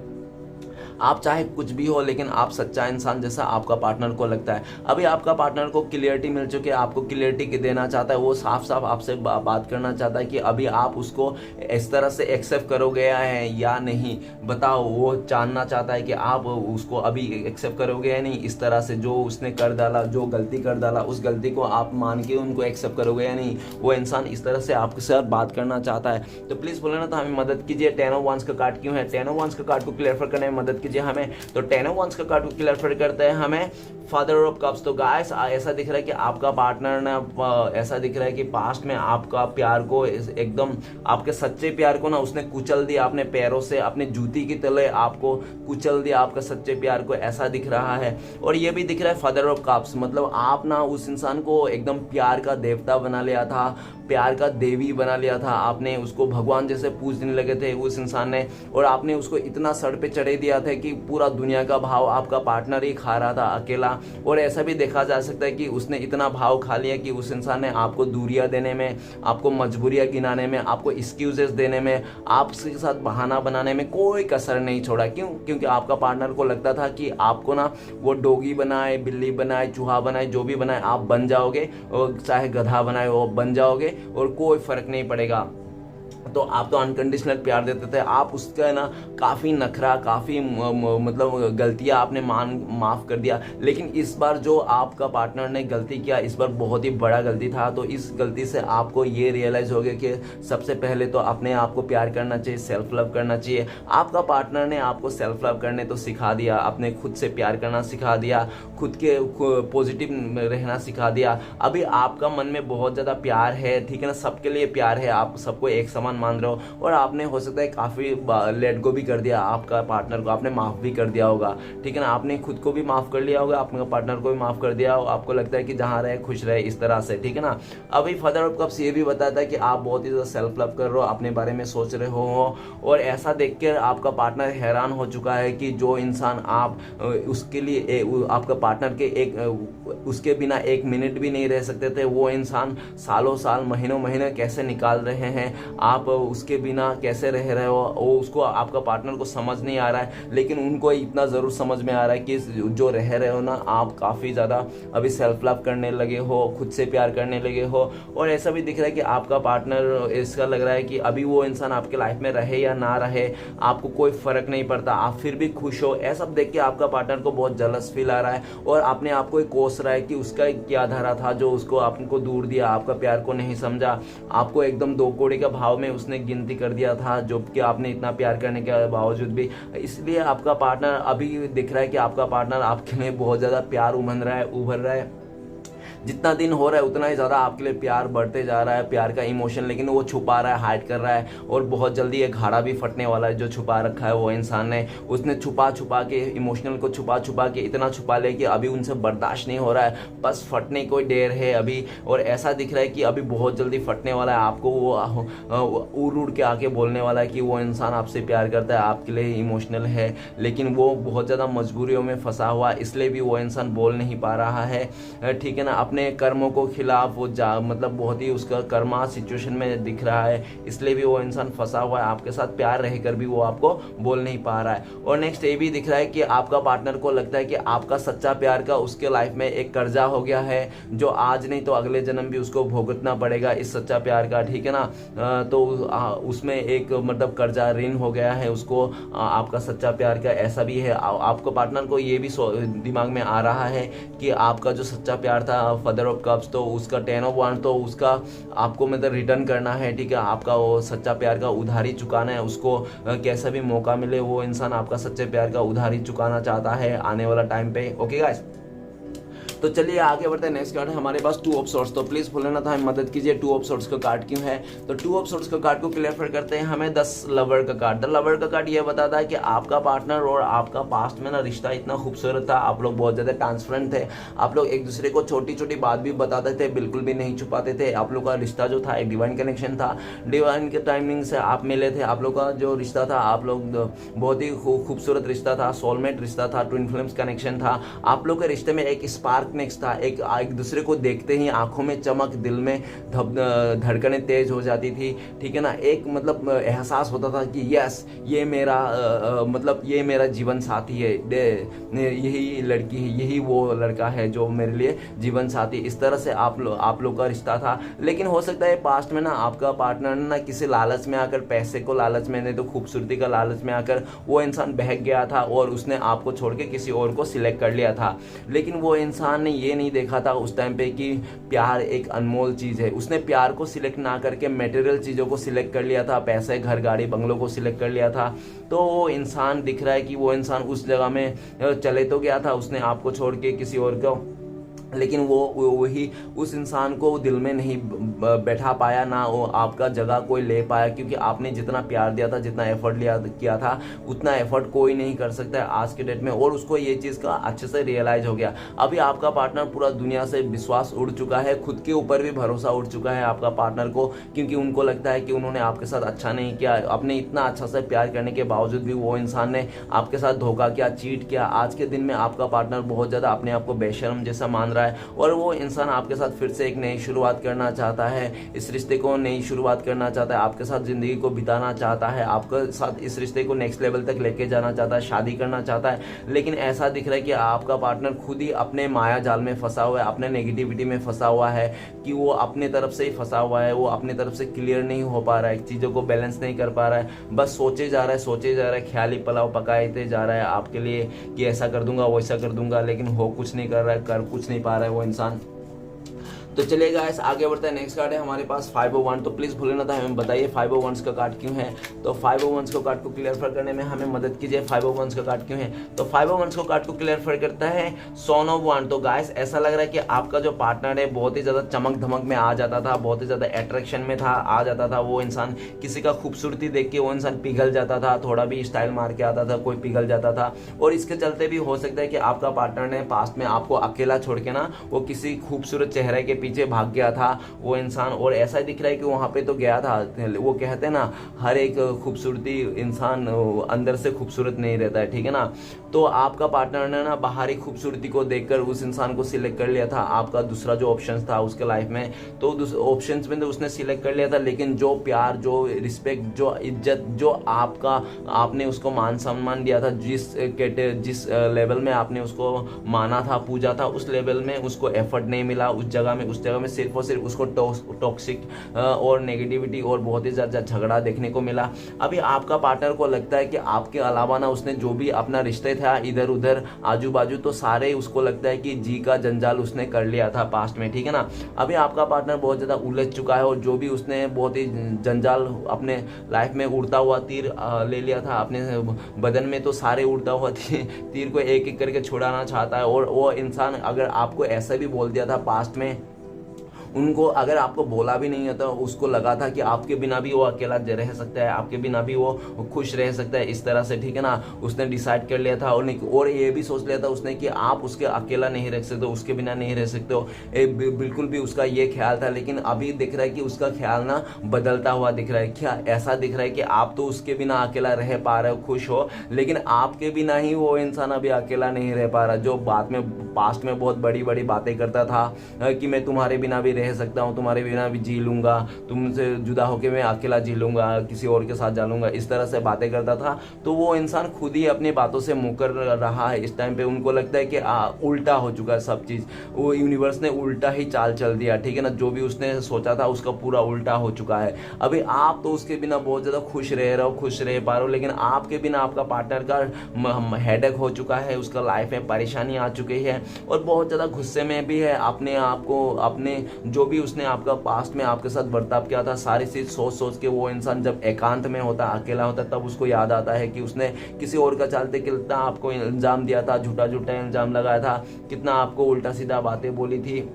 Speaker 1: आप चाहे कुछ भी हो, लेकिन आप सच्चा इंसान जैसा आपका पार्टनर को लगता है। अभी आपका पार्टनर को क्लियरिटी मिल चुकी है, आपको क्लियरिटी देना चाहता है, वो साफ साफ आपसे बात करना चाहता है कि अभी आप उसको इस तरह से एक्सेप्ट करोगे या नहीं, बताओ। वो जानना चाहता है कि आप उसको अभी एक्सेप्ट करोगे या नहीं, इस तरह से जो उसने कर डाला, जो गलती कर डाला, उस गलती को आप मान के उनको एक्सेप्ट करोगे या नहीं। वो इंसान इस तरह से आपके साथ बात करना चाहता है। तो प्लीज़ बोले ना, तो हमें मदद कीजिए। 10 ऑफ वांस का कार्ड क्यों है? 10 ऑफ वांस का कार्ड को क्लियर करने में मदद कीजिए हमें। तो 10 ऑफ वांस का कार्ड को क्लियर करते हैं हमें फादर ऑफ कप्स। तो गाइस ऐसा दिख रहा है कि आपका पार्टनर ने ऐसा दिख रहा है कि पास्ट में आपका प्यार को एकदम, आपके सच्चे प्यार को ना उसने कुचल दिया अपने पैरों से, अपने जूती की तले आपको कुचल दिया, आपका सच्चे प्यार को, ऐसा दिख रहा है। और ये भी दिख रहा है फादर ऑफ कप्स, मतलब आप ना उस इंसान को एकदम प्यार का देवता बना लिया था, प्यार का देवी बना लिया था। आपने उसको भगवान जैसे पूजने लगे थे उस इंसान ने, और आपने उसको इतना सर पे चढ़े दिया था कि पूरा दुनिया का भाव आपका पार्टनर ही खा रहा था अकेला। और ऐसा भी देखा जा सकता है कि उसने इतना भाव खा लिया कि उस इंसान ने आपको दूरियां देने में, आपको मजबूरियां गिनाने में, आपको एक्सक्यूजेस देने में, आपके साथ बहाना बनाने में कोई कसर नहीं छोड़ा। क्यों? क्योंकि आपका पार्टनर को लगता था कि आपको ना वो डोगी बनाए, बिल्ली बनाए, चूहा बनाए, जो भी बनाए आप बन जाओगे, और चाहे गधा बनाए वो बन जाओगे और कोई फर्क नहीं पड़ेगा। तो आप तो अनकंडीशनल प्यार देते थे, आप उसका ना काफ़ी नखरा, काफ़ी मतलब गलतियां आपने माफ़ कर दिया। लेकिन इस बार जो आपका पार्टनर ने गलती किया, इस बार बहुत ही बड़ा गलती था। तो इस गलती से आपको ये रियलाइज़ हो गया कि सबसे पहले तो अपने आप को प्यार करना चाहिए, सेल्फ लव करना चाहिए। आपका पार्टनर ने आपको सेल्फ लव करने तो सिखा दिया, अपने खुद से प्यार करना सिखा दिया, खुद के पॉजिटिव रहना सिखा दिया। अभी आपका मन में बहुत ज़्यादा प्यार है, ठीक है ना, सबके लिए प्यार है, आप सबको एक समान मान रहे हो। और आपने हो सकता है काफ़ी लेट गो भी कर दिया आपका पार्टनर को, आपने माफ़ भी कर दिया होगा, ठीक है ना। आपने खुद को भी माफ़ कर लिया होगा, अपने पार्टनर को भी माफ़ कर दिया, आपको लगता है कि जहाँ रहे खुश रहे, इस तरह से, ठीक है ना। अभी फादर ऑफ कप्स ये भी बताता है कि आप बहुत ही ज़्यादा सेल्फ लव कर रहे हो, अपने बारे में सोच रहे हो। और ऐसा देख कर आपका पार्टनर हैरान हो चुका है कि जो इंसान आप उसके लिए आपका पार्टनर के उसके बिना एक मिनट भी नहीं रह सकते थे, वो इंसान सालों साल, महीनों महीने कैसे निकाल रहे हैं, आप उसके बिना कैसे रह रहे हो, वो उसको, आपका पार्टनर को समझ नहीं आ रहा है। लेकिन उनको इतना ज़रूर समझ में आ रहा है कि जो रह रहे हो ना, आप काफ़ी ज़्यादा अभी सेल्फ लव करने लगे हो, खुद से प्यार करने लगे हो। और ऐसा भी दिख रहा है कि आपका पार्टनर, इसका लग रहा है कि अभी वो इंसान आपके लाइफ में रहे या ना रहे, आपको कोई फ़र्क नहीं पड़ता, आप फिर भी खुश हो। ऐसा देख के आपका पार्टनर को बहुत जलस फील आ रहा है, और अपने आप को कोस रहा है कि उसका क्या धारा था जो उसको आपको दूर दिया, आपका प्यार को नहीं समझा, आपको एकदम दो कोड़े का भाव में उसने गिनती कर दिया था, जो कि आपने इतना प्यार करने के बावजूद भी। इसलिए आपका पार्टनर अभी दिख रहा है कि आपका पार्टनर आपके लिए बहुत ज़्यादा प्यार उभर रहा है। जितना दिन हो रहा है उतना ही ज़्यादा आपके लिए प्यार बढ़ते जा रहा है, प्यार का इमोशन, लेकिन वो छुपा रहा है, हाइड कर रहा है। और बहुत जल्दी ये घाड़ा भी फटने वाला है जो छुपा रखा है वो इंसान ने। उसने छुपा छुपा के, इमोशनल को छुपा छुपा के इतना छुपा लिया कि अभी उनसे बर्दाश्त नहीं हो रहा है, बस फटने को देर है अभी। और ऐसा दिख रहा है कि अभी बहुत जल्दी फटने वाला है, आपको वो उड़ उड़ के आके बोलने वाला है कि वो इंसान आपसे प्यार करता है, आपके लिए इमोशनल है, लेकिन वो बहुत ज़्यादा मजबूरियों में फंसा हुआ, इसलिए भी वो इंसान बोल नहीं पा रहा है, ठीक है ना। अपने कर्मों को खिलाफ वो मतलब बहुत ही उसका कर्मा सिचुएशन में दिख रहा है, इसलिए भी वो इंसान फंसा हुआ है। आपके साथ प्यार रहकर भी वो आपको बोल नहीं पा रहा है। और नेक्स्ट ये भी दिख रहा है कि आपका पार्टनर को लगता है कि आपका सच्चा प्यार का उसके लाइफ में एक कर्जा हो गया है, जो आज नहीं तो अगले जन्म भी उसको भुगतना पड़ेगा इस सच्चा प्यार का, ठीक है ना। तो उसमें एक मतलब कर्जा ऋण हो गया है उसको आपका सच्चा प्यार का, ऐसा भी है। आपको पार्टनर को ये भी दिमाग में आ रहा है कि आपका जो सच्चा प्यार था फादर ऑफ कप्स, तो उसका 10 ऑफ वांड, तो उसका आपको मतलब रिटर्न करना है, ठीक है। आपका वो सच्चा प्यार का उधारी चुकाना है उसको, कैसा भी मौका मिले वो इंसान आपका सच्चे प्यार का उधारी चुकाना चाहता है आने वाला टाइम पे। ओके गाइस, तो चलिए आगे बढ़ते हैं। नेक्स्ट कार्ड है हमारे पास टू ऑफ सोर्ट्स। तो प्लीज भूलना था, मदद कीजिए, टू ऑफ सोर्ट्स का कार्ड क्यों है। तो टू ऑफ सोर्ट्स का कार्ड को क्लियर करते हैं हमें 10 लवर का कार्ड। द लवर का कार्ड ये बताता है कि आपका पार्टनर और आपका पास्ट में ना रिश्ता इतना खूबसूरत था, आप लोग बहुत ज्यादा ट्रांसपेरेंट थे, आप लोग एक दूसरे को छोटी छोटी बात भी बताते थे, बिल्कुल भी नहीं छुपाते थे। आप लोग का रिश्ता जो था एक डिवाइन कनेक्शन था, डिवाइन के टाइमिंग से आप मिले थे। आप लोग का जो रिश्ता था, आप लोग बहुत ही खूबसूरत रिश्ता था, सोलमेट रिश्ता था, ट्विन फ्लेम्स कनेक्शन था। आप लोग के रिश्ते में एक स्पार्कनेस था, एक दूसरे को देखते ही आंखों में चमक, दिल में धड़कनें तेज हो जाती थी, ठीक है ना। एक मतलब एहसास होता था कि यस ये मेरा मतलब ये मेरा जीवन साथी है, यही लड़की है, यही वो लड़का है जो मेरे लिए जीवन साथी। इस तरह से आप लोग का रिश्ता था। लेकिन हो सकता है पास्ट में ना आपका पार्टनर ना किसी लालच में आकर, पैसे को लालच में, नहीं तो खूबसूरती का लालच में आकर वो इंसान बहक गया था और उसने आपको छोड़ के किसी और को सिलेक्ट कर लिया था। लेकिन वो इंसान ने ये नहीं देखा था उस टाइम पे कि प्यार एक अनमोल चीज़ है। उसने प्यार को सिलेक्ट ना करके मटेरियल चीज़ों को सिलेक्ट कर लिया था, पैसे, घर, गाड़ी, बंगलों को सिलेक्ट कर लिया था। तो वो इंसान दिख रहा है कि वो इंसान उस जगह में चले तो गया था, उसने आपको छोड़ के किसी और को, लेकिन वो वही उस इंसान को दिल में नहीं बैठा पाया, ना वो आपका जगह कोई ले पाया, क्योंकि आपने जितना प्यार दिया था, जितना एफर्ट किया था, उतना एफर्ट कोई नहीं कर सकता है आज के डेट में। और उसको ये चीज़ का अच्छे से रियलाइज हो गया। अभी आपका पार्टनर पूरा दुनिया से विश्वास उड़ चुका है, खुद के ऊपर भी भरोसा उड़ चुका है आपका पार्टनर को, क्योंकि उनको लगता है कि उन्होंने आपके साथ अच्छा नहीं किया। अपने इतना अच्छा से प्यार करने के बावजूद भी वो इंसान ने आपके साथ धोखा किया, चीट किया। आज के दिन में आपका पार्टनर बहुत ज़्यादा अपने आप को बेशर्म जैसा मान रहा है और वो इंसान आपके साथ फिर से एक नई शुरुआत करना चाहता है, इस रिश्ते को नई शुरुआत करना चाहता है, आपके साथ जिंदगी को बिताना चाहता है, आपके साथ इस रिश्ते को नेक्स्ट लेवल तक लेके जाना चाहता है, शादी करना चाहता है। लेकिन ऐसा दिख रहा है कि आपका पार्टनर खुद ही अपने माया जाल में फंसा हुआ है, अपने नेगेटिविटी में फंसा हुआ है, कि वो अपने तरफ से ही फंसा हुआ है, वो अपने तरफ से क्लियर नहीं हो पा रहा है, चीज़ों को बैलेंस नहीं कर पा रहा है, बस सोचे जा रहा है, सोचे जा रहा है, ख्याली पुलाव पकाते जा रहा है आपके लिए कि ऐसा कर दूंगा, वैसा कर दूंगा, लेकिन हो कुछ नहीं कर रहा है, कर कुछ नहीं पा रहा है वो इंसान। तो चलिए गाइस आगे बढ़ते हैं। नेक्स्ट कार्ड है हमारे पास 501। तो प्लीज भूलना था, हमें बताइए 501 का कार्ड क्यों है। तो 501 का कार्ड को क्लियर करने में हमें मदद कीजिए, 501 का कार्ड क्यों है। तो 501 का कार्ड को क्लियर करता है सन ऑफ वांड। तो गाइस ऐसा लग रहा है कि आपका जो पार्टनर है बहुत ही ज्यादा चमक धमक में आ जाता था, बहुत ही ज्यादा अट्रैक्शन में था, आ जाता था वो इंसान, किसी का खूबसूरती देख के वो इंसान पिघल जाता था, थोड़ा भी स्टाइल मार के आता था कोई पिघल जाता था। और इसके चलते भी हो सकता है कि आपका पार्टनर ने पास्ट में आपको अकेला छोड़ के ना वो किसी खूबसूरत चेहरे के पीछे भाग गया था वो इंसान। और ऐसा दिख रहा है कि वहां पे तो गया था, वो कहते हैं ना हर एक खूबसूरती इंसान अंदर से खूबसूरत नहीं रहता है, ठीक है ना। तो आपका पार्टनर ने ना बाहरी खूबसूरती को देखकर उस इंसान को सिलेक्ट कर लिया था, आपका दूसरा जो ऑप्शन था उसके लाइफ में, तो ऑप्शंस में तो उसने सिलेक्ट कर लिया था। लेकिन जो प्यार, जो रिस्पेक्ट, जो इज्जत, जो आपने उसको मान सम्मान दिया था, जिस लेवल में आपने उसको माना था, पूजा था, उस लेवल में उसको एफर्ट नहीं मिला उस जगह में सिर्फ और सिर्फ उसको टॉक्सिक और नेगेटिविटी और बहुत ही ज़्यादा झगड़ा देखने को मिला। अभी आपका पार्टनर को लगता है कि आपके अलावा ना उसने जो भी अपना रिश्ते था इधर उधर आजू बाजू, तो सारे उसको लगता है कि जी का जंजाल उसने कर लिया था पास्ट में, ठीक है ना। अभी आपका पार्टनर बहुत ज़्यादा उलझ चुका है और जो भी उसने बहुत ही जंजाल अपने लाइफ में उड़ता हुआ तीर ले लिया था अपने बदन में, तो सारे उड़ता हुआ तीर को एक एक करके छुड़ाना चाहता है। और वो इंसान अगर आपको ऐसा भी बोल दिया था पास्ट में, उनको अगर आपको बोला भी नहीं होता, उसको लगा था कि आपके बिना भी वो अकेला रह सकता है, आपके बिना भी वो खुश रह सकता है इस तरह से, ठीक है ना। उसने डिसाइड कर लिया था और ये भी सोच लिया था उसने कि आप उसके अकेला नहीं रह सकते हो, उसके बिना नहीं रह सकते हो, बिल्कुल भी उसका ये ख्याल था। लेकिन अभी दिख रहा है कि उसका ख्याल ना बदलता हुआ दिख रहा है। क्या ऐसा दिख रहा है कि आप तो उसके बिना अकेला रह पा रहे हो, खुश हो, लेकिन आपके बिना ही वो इंसान अभी अकेला नहीं रह पा रहा। जो बाद में पास्ट में बहुत बड़ी बड़ी बातें करता था कि मैं तुम्हारे बिना भी रह सकता हूँ, तुम्हारे बिना भी जी लूंगा, तुमसे जुदा होकर मैं अकेला जी लूंगा, किसी और के साथ जा लूंगा, इस तरह से बातें करता था। तो वो इंसान खुद ही अपनी बातों से मुकर रहा है इस टाइम पे। उनको लगता है कि उल्टा हो चुका है सब चीज, वो यूनिवर्स ने उल्टा ही चाल चल दिया, ठीक है ना। जो भी उसने सोचा था उसका पूरा उल्टा हो चुका है। अभी आप तो उसके बिना बहुत ज्यादा खुश रह रहे हो, खुश रह पा रहे हो, लेकिन आपके बिना आपका पार्टनर का हेडेक हो चुका है, उसका लाइफ में परेशानी आ चुकी है और बहुत ज्यादा गुस्से में भी है अपने आप को, अपने जो भी उसने आपका पास्ट में आपके साथ बर्ताव किया था, सारी चीज सोच सोच के वो इंसान जब एकांत में होता है, अकेला होता है, तब उसको याद आता है कि उसने किसी और का चलते कितना आपको इल्जाम दिया था, झूठा झूठा इल्जाम लगाया था, कितना आपको उल्टा सीधा बातें बोली थी,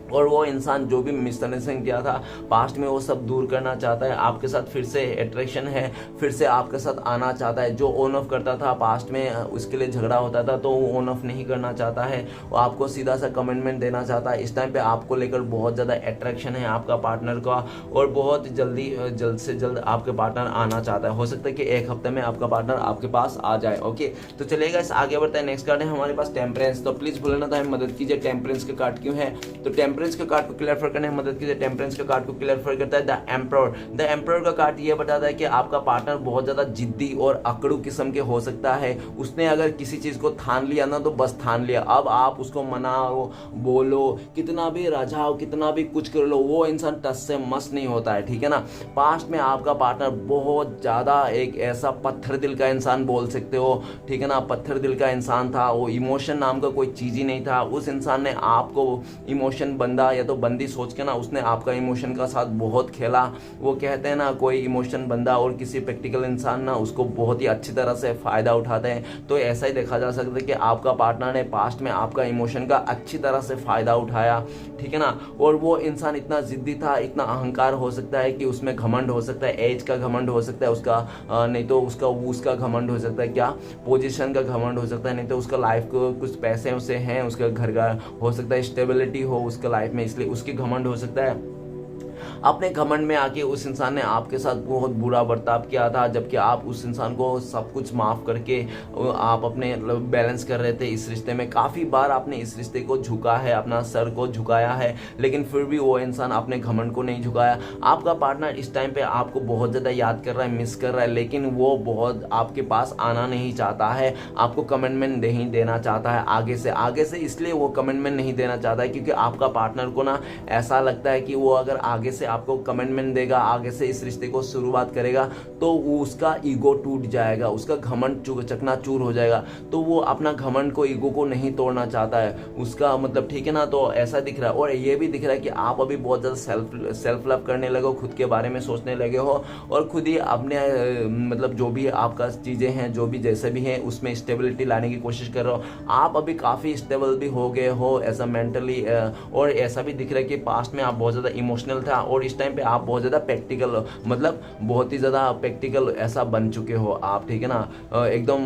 Speaker 1: और वो इंसान जो भी मिसअंडरस्टैंडिंग किया था पास्ट में वो सब दूर करना चाहता है। आपके साथ फिर से अट्रैक्शन है, फिर से आपके साथ आना चाहता है। जो ऑन ऑफ करता था पास्ट में, उसके लिए झगड़ा होता था, तो वो ऑन ऑफ नहीं करना चाहता है, वो आपको सीधा सा कमिटमेंट देना चाहता है। इस टाइम पे आपको लेकर बहुत ज़्यादा अट्रैक्शन है आपका पार्टनर का, और बहुत जल्द से जल्द आपके पार्टनर आना चाहता है। हो सकता है कि एक हफ्ते में आपका पार्टनर आपके पास आ जाए। ओके, तो चलिएगा इस आगे बढ़ते हैं। नेक्स्ट कार्ड है हमारे पास टेम्परेंस। तो प्लीज भूलना था मदद कीजिए, टेम्परेंस के कार्ड क्यों है। तो टेम्परेंस के कार्ड को क्लियर करने में मदद कीजिए। टेम्परेंस के कार्ड को क्लियर करता है द एम्परर। द एम्परर का कार्ड ये बताता है कि आपका पार्टनर बहुत ज्यादा जिद्दी और अकड़ू किस्म के हो सकता है। उसने अगर किसी चीज को ठान लिया ना, तो बस ठान लिया। अब आप उसको मनाओ, बोलो, कितना भी रझाओ, कितना भी कुछ कर लो, वो इंसान टस से मस नहीं होता है, ठीक है ना। पास्ट में आपका पार्टनर बहुत ज्यादा एक ऐसा पत्थर दिल का इंसान बोल सकते हो, ठीक है ना, पत्थर दिल का इंसान था। वो इमोशन नाम का कोई चीज ही नहीं था। उस इंसान ने आपको इमोशन बंदा या तो बंदी सोच के ना, उसने आपका इमोशन का साथ बहुत खेला। वो कहते हैं ना, कोई इमोशन बंदा और किसी प्रैक्टिकल इंसान ना उसको बहुत ही अच्छी तरह से फायदा उठाते हैं। तो ऐसा ही देखा जा सकता है कि आपका पार्टनर ने पास्ट में आपका इमोशन का अच्छी तरह से फायदा उठाया, ठीक है ना। और वो इंसान इतना जिद्दी था, इतना अहंकार हो सकता है कि उसमें घमंड हो सकता है, एज का घमंड हो सकता है उसका, नहीं तो उसका घमंड हो सकता है, क्या पोजीशन का घमंड हो सकता है, नहीं तो उसका लाइफ को कुछ पैसे उसे हैं, उसका घर का हो सकता है, स्टेबिलिटी हो उसका लाइफ में, इसलिए उसकी घमंड हो सकता है। अपने घमंड में आके उस इंसान ने आपके साथ बहुत बुरा बर्ताव किया था, जबकि आप उस इंसान को सब कुछ माफ करके आप अपने बैलेंस कर रहे थे इस रिश्ते में। काफी बार आपने इस रिश्ते को झुका है, अपना सर को झुकाया है, लेकिन फिर भी वो इंसान अपने घमंड को नहीं झुकाया। आपका पार्टनर इस टाइम पे आपको बहुत ज्यादा याद कर रहा है, मिस कर रहा है, लेकिन वो बहुत आपके पास आना नहीं चाहता है, आपको कमिटमेंट नहीं देना चाहता है आगे से। इसलिए वो कमिटमेंट नहीं देना चाहता है क्योंकि आपका पार्टनर को ना ऐसा लगता है कि वो अगर आगे से आपको कमिटमेंट देगा, आगे से इस रिश्ते को शुरुआत करेगा, तो वो उसका ईगो टूट जाएगा, उसका घमंड चकनाचूर हो जाएगा। तो वो अपना घमंड को, ईगो को नहीं तोड़ना चाहता है उसका, मतलब, ठीक है ना। तो ऐसा दिख रहा है। और ये भी दिख रहा है कि आप अभी बहुत ज्यादा सेल्फ लव करने लगे हो, खुद के बारे में सोचने लगे हो, और खुद ही अपने मतलब जो भी आपका चीजें हैं, जो भी जैसे भी हैं, उसमें स्टेबिलिटी लाने की कोशिश कर रहे हो। आप अभी काफी स्टेबल भी हो गए हो ऐसा मेंटली, और ऐसा भी दिख रहा है कि पास्ट में आप बहुत ज्यादा इमोशनल था, और इस टाइम पे आप बहुत ज्यादा प्रैक्टिकल, मतलब बहुत ही ज्यादा प्रैक्टिकल ऐसा बन चुके हो आप, ठीक है ना। एकदम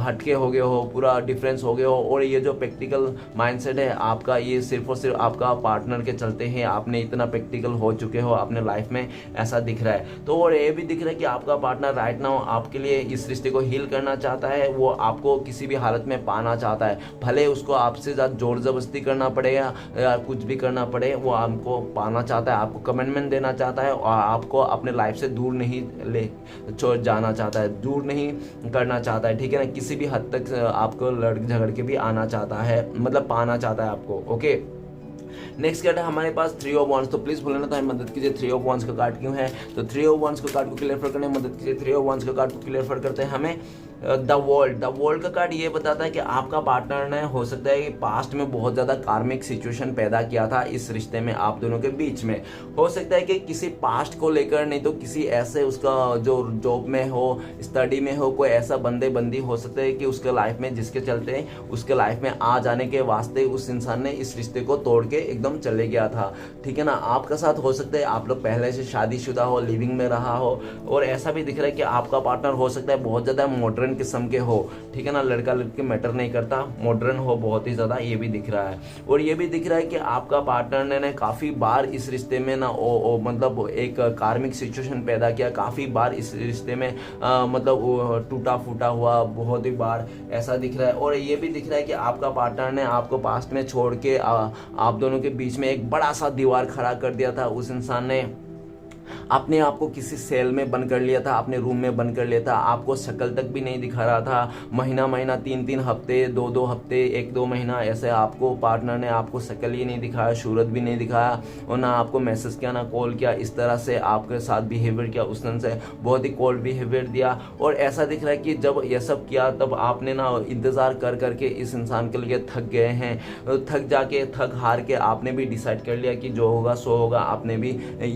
Speaker 1: हटके हो गए हो, पूरा डिफरेंस हो गए हो। और ये जो प्रैक्टिकल माइंडसेट है आपका, ये सिर्फ और सिर्फ आपका पार्टनर के चलते हैं आपने इतना प्रैक्टिकल हो चुके हो अपने लाइफ में, ऐसा दिख रहा है। तो और ये भी दिख रहा है कि आपका पार्टनर राइट नाउ आपके लिए इस रिश्ते को हील करना चाहता है। वो आपको किसी भी हालत में पाना चाहता है, भले उसको आपसे ज्यादा जोर जबरदस्ती करना पड़ेगा या कुछ भी करना पड़े, वो आपको पाना चाहता है, आपको कमिटमेंट देना चाहता है, और आपको अपने लाइफ से दूर नहीं ले छोड़ जाना चाहता है, दूर नहीं करना चाहता है, ठीक है ना। किसी भी हद तक आपको लड़ झगड़ के भी आना चाहता है, मतलब पाना चाहता है आपको। ओके, नेक्स्ट कार्ड है हमारे पास 3 ऑफ वांड्स। तो प्लीज भूलना था मदद कीजिए, 3 ऑफ वांड्स का कार्ड क्यों है। तो 3 ऑफ वांड्स का कार्ड को क्लियर करने में मदद कीजिए। 3 ऑफ वांड्स का कार्ड को क्लियर करते हैं हमें द वर्ल्ड का कार्ड ये बताता है कि आपका पार्टनर ने, हो सकता है कि पास्ट में बहुत ज्यादा कार्मिक सिचुएशन पैदा किया था इस रिश्ते में आप दोनों के बीच में। हो सकता है कि किसी पास्ट को लेकर, नहीं तो किसी ऐसे उसका जो जॉब में हो, स्टडी में हो, कोई ऐसा बंदी हो सकता है कि उसके लाइफ में, जिसके चलते उसके लाइफ में आ जाने के वास्ते उस इंसान ने इस रिश्ते को तोड़ के एकदम चले गया था, ठीक है ना। आपका साथ हो सकता है आप लोग पहले से शादीशुदा हो, लिविंग में रहा हो, और ऐसा भी दिख रहा है कि आपका पार्टनर हो सकता है बहुत ज्यादा मॉडर्न किस्म के हो, ठीक है ना। लड़का लड़की मैटर नहीं करता, मॉडर्न हो बहुत ही ज्यादा, ये भी दिख रहा है। और ये भी दिख रहा है कि आपका पार्टनर ने काफी बार इस रिश्ते में ना मतलब एक कार्मिक सिचुएशन पैदा किया, काफी बार इस रिश्ते में मतलब टूटा फूटा हुआ बहुत ही बार, ऐसा दिख रहा है। और ये भी दिख रहा है कि आपका पार्टनर ने आपको पास्ट में छोड़ के आप दोनों के बीच में एक बड़ा सा दीवार खड़ा कर दिया था उस इंसान ने, अपने आप को किसी सेल में बंद कर लिया था, अपने रूम में बंद कर लिया था, आपको शक्ल तक भी नहीं दिखा रहा था, महीना महीना 3-3 हफ्ते, 2-2 हफ्ते, 1-2 महीना ऐसे आपको पार्टनर ने आपको शक्ल ही नहीं दिखाया, सूरत भी नहीं दिखाया, और ना आपको मैसेज किया ना कॉल किया, इस तरह से आपके साथ बिहेवियर किया, उसने से बहुत ही कोल्ड बिहेवियर दिया। और ऐसा दिख रहा है कि जब ये सब किया तब आपने ना इंतज़ार कर करके इस इंसान के लिए थक गए हैं, थक हार के आपने भी डिसाइड कर लिया कि जो होगा सो होगा, आपने भी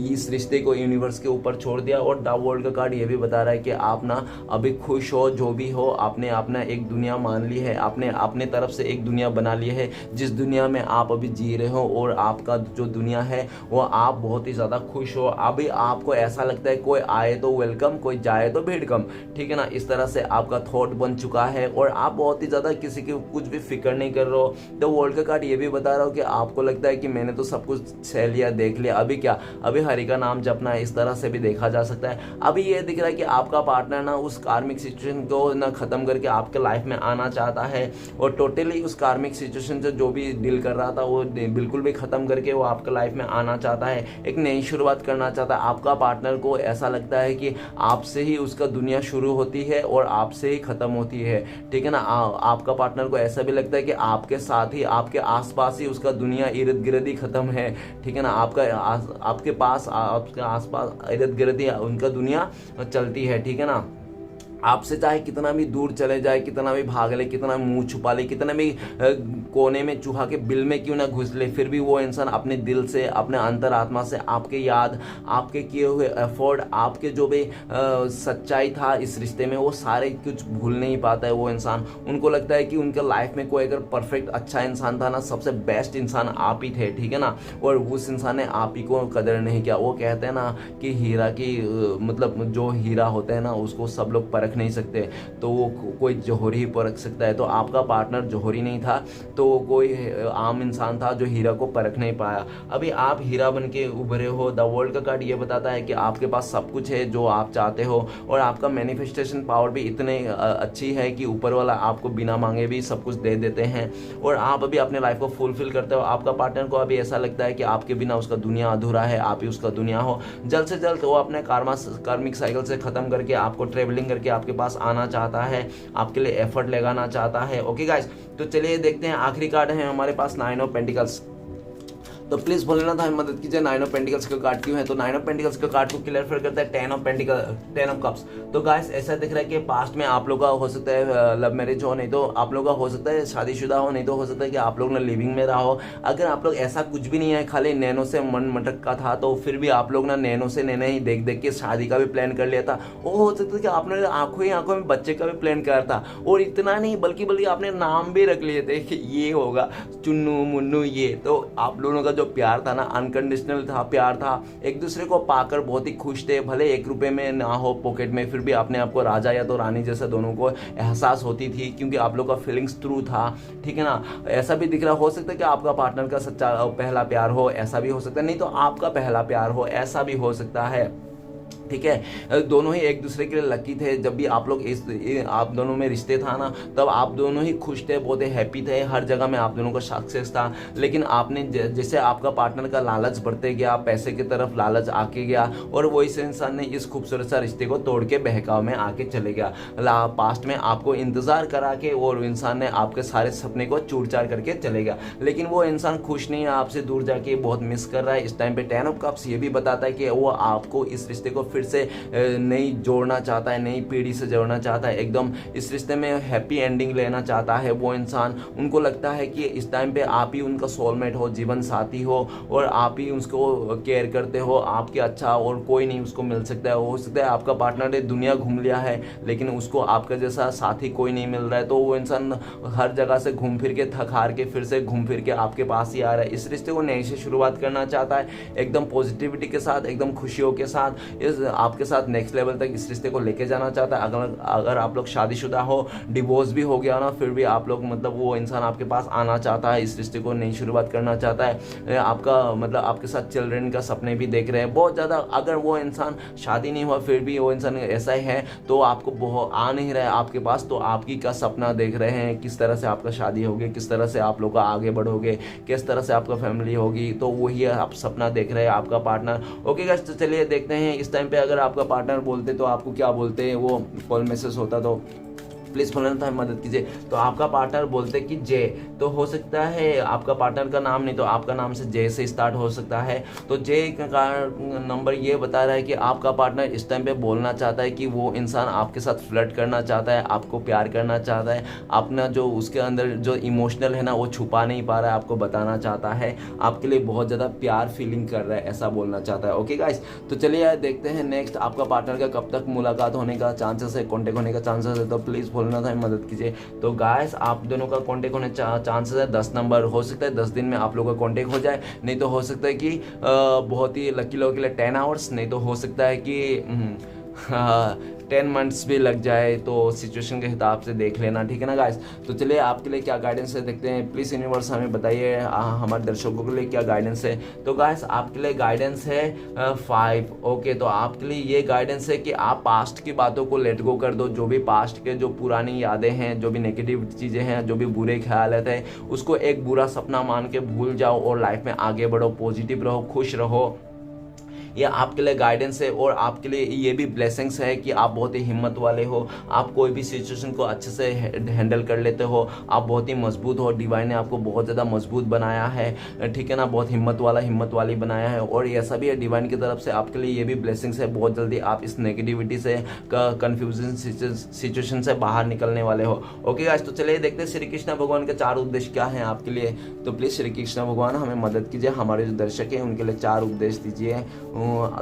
Speaker 1: इस रिश्ते को यूनिवर्स के ऊपर छोड़ दिया। और द वर्ल्ड का कार्ड ये भी बता रहा है कि आप ना अभी खुश हो, जो भी हो, आपने अपना एक दुनिया मान ली है, आपने अपने तरफ से एक दुनिया बना ली है जिस दुनिया में आप अभी जी रहे हो, और आपका जो दुनिया है वो आप बहुत ही ज़्यादा खुश हो। अभी आपको ऐसा लगता है कोई आए तो वेलकम, कोई जाए तो भीड़ कम, ठीक है ना, इस तरह से आपका थॉट बन चुका है और आप बहुत ही ज़्यादा किसी की कुछ भी फिक्र नहीं कर रहे हो। तो वर्ल्ड का कार्ड ये भी बता रहा हो कि आपको लगता है कि मैंने तो सब कुछ सह लिया, देख लिया, अभी क्या, अभी हरि का नाम जपना है, इस तरह से भी देखा जा सकता है। अभी ये दिख रहा है कि आपका पार्टनर ना उस कार्मिक सिचुएशन को ना खत्म करके आपके लाइफ में आना चाहता है, और टोटली उस कार्मिक सिचुएशन से जो भी डील कर रहा था वो बिल्कुल भी खत्म करके वो आपके लाइफ में आना चाहता है, एक नई शुरुआत करना चाहता है। आपका पार्टनर को ऐसा लगता है कि आपसे ही उसका दुनिया शुरू होती है और आपसे ही खत्म होती है, ठीक है ना। आपका पार्टनर को ऐसा भी लगता है कि आपके साथ ही, आपके आसपास ही उसका दुनिया इर्द गिर्द ही खत्म है, ठीक है ना, आपके पास, आपके आसपास इर्द गिर्द ही उनका दुनिया चलती है, ठीक है ना। आपसे चाहे कितना भी दूर चले जाए, कितना भी भाग ले, कितना मुंह छुपा ले, कितना भी कोने में चूहा के बिल में क्यों ना घुस ले, फिर भी वो इंसान अपने दिल से, अपने अंतरात्मा से आपके याद, आपके किए हुए एफर्ट, आपके जो भी सच्चाई था इस रिश्ते में, वो सारे कुछ भूल नहीं पाता है वो इंसान। उनको लगता है कि उनके लाइफ में कोई अगर परफेक्ट अच्छा इंसान था ना, सबसे बेस्ट इंसान आप ही थे, ठीक है ना, और उस इंसान ने आप ही को कदर नहीं किया। वो कहते हैं ना कि हीरा की मतलब जो हीरा होते हैं ना उसको सब लोग परख नहीं सकते, तो वो कोई जौहरी ही परख सकता है। तो आपका पार्टनर जौहरी नहीं था, तो कोई आम इंसान था जो हीरा को परख नहीं पाया। अभी आप हीरा बन के उभरे हो। द वर्ल्ड का कार्ड ये बताता है कि आपके पास सब कुछ है जो आप चाहते हो, और आपका मैनिफेस्टेशन पावर भी इतने अच्छी है कि ऊपर वाला आपको बिना मांगे भी सब कुछ दे देते हैं, और आप अभी अपने लाइफ को फुलफिल करते हो। आपका पार्टनर को अभी ऐसा लगता है कि आपके बिना उसका दुनिया अधूरा है, आप ही उसका दुनिया हो। जल्द से जल्द वो अपने कार्मिक साइकिल से खत्म करके आपको ट्रेवलिंग करके आपके पास आना चाहता है, आपके लिए एफर्ट लगाना चाहता है। ओके गाइस, तो चलिए देखते हैं आखिरी कार्ड है हमारे पास 9 ऑफ पेंटिकल्स। तो प्लीज बोलना था, मदद कीजिए, 9 ऑफ पेंटिकल्स का कार्ड क्यों है। तो 9 ऑफ पेंटिकल्स का कार्ड को क्लियर करता है 10 ऑफ कप्स। तो गाइस ऐसा दिख रहा है कि पास्ट में आप लोग का हो सकता है लव मैरिज हो, नहीं तो आप लोग का हो सकता है शादीशुदा हो, नहीं तो हो सकता है कि आप लोग ने लिविंग में रहा हो। अगर आप लोग ऐसा कुछ भी नहीं है, खाली नैनो से मन मटक का था, तो फिर भी आप लोग ना नैनो से नैने ही देख देख के शादी का भी प्लान कर लिया था। वो हो सकता है कि आपने आंखों ही आंखों में बच्चे का भी प्लान करा था, और इतना नहीं बल्कि आपने नाम भी रख लिए थे कि ये होगा चुन्नू मुन्नू ये। तो आप लोगों का जो प्यार था ना, अनकंडीशनल था, प्यार था, एक दूसरे को पाकर बहुत ही खुश थे। भले 1 रुपए में ना हो पॉकेट में, फिर भी अपने आप को राजा या तो रानी जैसा दोनों को एहसास होती थी, क्योंकि आप लोग का फीलिंग्स ट्रू था, ठीक है ना। ऐसा भी दिख रहा हो सकता है कि आपका पार्टनर का सच्चा पहला प्यार हो, ऐसा भी हो सकता है, नहीं तो आपका पहला प्यार हो, ऐसा भी हो सकता है, ठीक है। दोनों ही एक दूसरे के लिए लकी थे। जब भी आप लोग आप दोनों में रिश्ते था ना, तब आप दोनों ही खुश थे, बहुत ही हैप्पी थे, हर जगह में आप दोनों का सक्सेस था। लेकिन आपने जैसे आपका पार्टनर का लालच बढ़ते गया, पैसे की तरफ लालच आके गया, और वही से इंसान ने इस खूबसूरत सा रिश्ते को तोड़ के बहकाव में आके चले गया। पास्ट में आपको इंतजार करा के और इंसान ने आपके सारे सपने को चूर-चार करके चले गया, लेकिन वो इंसान खुश नहीं है, आपसे दूर जाके बहुत मिस कर रहा है इस टाइम पे। 10 ऑफ कप्स ये भी बताता है कि वो आपको इस रिश्ते को फिर से नई जोड़ना चाहता है, नई पीढ़ी से जोड़ना चाहता है, एकदम इस रिश्ते में हैप्पी एंडिंग लेना चाहता है वो इंसान। उनको लगता है कि इस टाइम पे आप ही उनका सोलमेट हो, जीवन साथी हो, और आप ही उसको केयर करते हो, आपके अच्छा और कोई नहीं उसको मिल सकता है। हो सकता है आपका पार्टनर ने दुनिया घूम लिया है, लेकिन उसको आपका जैसा साथी कोई नहीं मिल रहा है, तो वो इंसान हर जगह से घूम फिर के थक हार के फिर से घूम फिर के आपके पास ही आ रहा है। इस रिश्ते को नई से शुरुआत करना चाहता है, एकदम पॉजिटिविटी के साथ, एकदम खुशियों के साथ। इस आपके साथ नेक्स्ट लेवल तक इस रिश्ते को लेके जाना चाहता है। अगर आप लोग शादीशुदा हो, डिवोर्स भी हो गया ना, फिर भी आप लोग मतलब वो इंसान आपके पास आना चाहता है, इस रिश्ते को नई शुरुआत करना चाहता है, आपका मतलब आपके साथ चिल्ड्रन का सपने भी देख रहे हैं बहुत ज़्यादा। अगर वो इंसान शादी नहीं हुआ फिर भी वो इंसान ऐसा ही है तो आपको बहुत आ नहीं रहा है आपके पास, तो आपकी का सपना देख रहे हैं किस तरह से आपका शादी होगी, किस तरह से आप लोग आगे बढ़ोगे, किस तरह से आपका फैमिली होगी, तो वही आप सपना देख रहे हैं आपका पार्टनर। ओके गाइस, तो चलिए देखते हैं इस टाइम पे अगर आपका पार्टनर बोलते तो आपको क्या बोलते हैं, वो कॉल मैसेज होता तो प्लीज़ बोलना था, मदद कीजिए। तो आपका पार्टनर बोलते कि जे, तो हो सकता है आपका पार्टनर का नाम नहीं तो आपका नाम से जे से स्टार्ट हो सकता है। तो जे का नंबर ये बता रहा है कि आपका पार्टनर इस टाइम पे बोलना चाहता है कि वो इंसान आपके साथ फ्लर्ट करना चाहता है, आपको प्यार करना चाहता है, अपना जो उसके अंदर जो इमोशनल है ना वो छुपा नहीं पा रहा है, आपको बताना चाहता है, आपके लिए बहुत ज़्यादा प्यार फीलिंग कर रहा है, ऐसा बोलना चाहता है। ओके गाइस, तो चलिए देखते हैं नेक्स्ट आपका पार्टनर का कब तक मुलाकात होने का चांसेस है, कॉन्टेक्ट होने का चांसेस है, तो प्लीज़ बोलना था, मदद कीजिए। तो गाइस आप दोनों का कांटेक्ट होने चांसेस है 10 नंबर, हो सकता है 10 दिन में आप लोगों का कांटेक्ट हो जाए, नहीं तो हो सकता है कि बहुत ही लकी लोगों के लिए 10 आवर्स, नहीं तो हो सकता है कि 10 मंथ्स भी लग जाए, तो सिचुएशन के हिसाब से देख लेना, ठीक है ना गाइस। तो चलिए आपके लिए क्या गाइडेंस है देखते हैं, प्लीज़ यूनिवर्स हमें बताइए हमारे दर्शकों के लिए क्या गाइडेंस है। तो गाइस आपके लिए गाइडेंस है 5। ओके, तो आपके लिए ये गाइडेंस है कि आप पास्ट की बातों को लेट गो कर दो, जो भी पास्ट के जो पुरानी यादें हैं, जो भी नेगेटिव चीज़ें हैं, जो भी बुरे ख्याल हैं, उसको एक बुरा सपना मान के भूल जाओ और लाइफ में आगे बढ़ो, पॉजिटिव रहो, खुश रहो। ये आपके लिए गाइडेंस है और आपके लिए ये भी ब्लेसिंग्स है कि आप बहुत ही हिम्मत वाले हो, आप कोई भी सिचुएशन को अच्छे से हैंडल कर लेते हो, आप बहुत ही मजबूत हो, डिवाइन ने आपको बहुत ज़्यादा मजबूत बनाया है, ठीक है ना, बहुत हिम्मत वाली बनाया है। और ऐसा भी है डिवाइन की तरफ से आपके लिए ये भी ब्लेसिंग्स है, बहुत जल्दी आप इस नेगेटिविटी से, कन्फ्यूजन सिचुएशन से बाहर निकलने वाले हो। ओके गाइस, तो चलिए देखते हैं श्री कृष्ण भगवान के 4 उपदेश क्या हैं आपके लिए। तो प्लीज़ श्री कृष्ण भगवान हमें मदद कीजिए, हमारे जो दर्शक हैं उनके लिए 4 उपदेश दीजिए।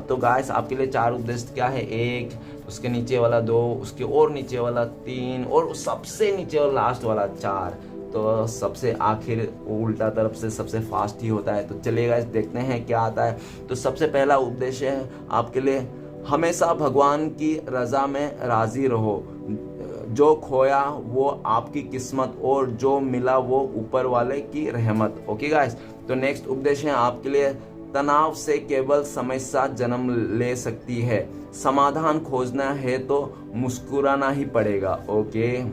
Speaker 1: तो गाइस आपके लिए 4 उपदेश क्या है, 1, उसके नीचे वाला 2, उसके और नीचे वाला 3 और सबसे नीचे वाला लास्ट वाला 4। तो सबसे आखिर उल्टा तरफ से सबसे फास्ट ही होता है। तो चलिए गाइस देखते हैं क्या आता है। तो सबसे पहला उपदेश है आपके लिए, हमेशा भगवान की रजा में राजी रहो, जो खोया वो आपकी किस्मत और जो मिला वो ऊपर वाले की रहमत। ओके गाइस, तो नेक्स्ट उपदेश है आपके लिए, तनाव से केवल समस्या जन्म ले सकती है, समाधान खोजना है तो मुस्कुराना ही पड़ेगा। ओके,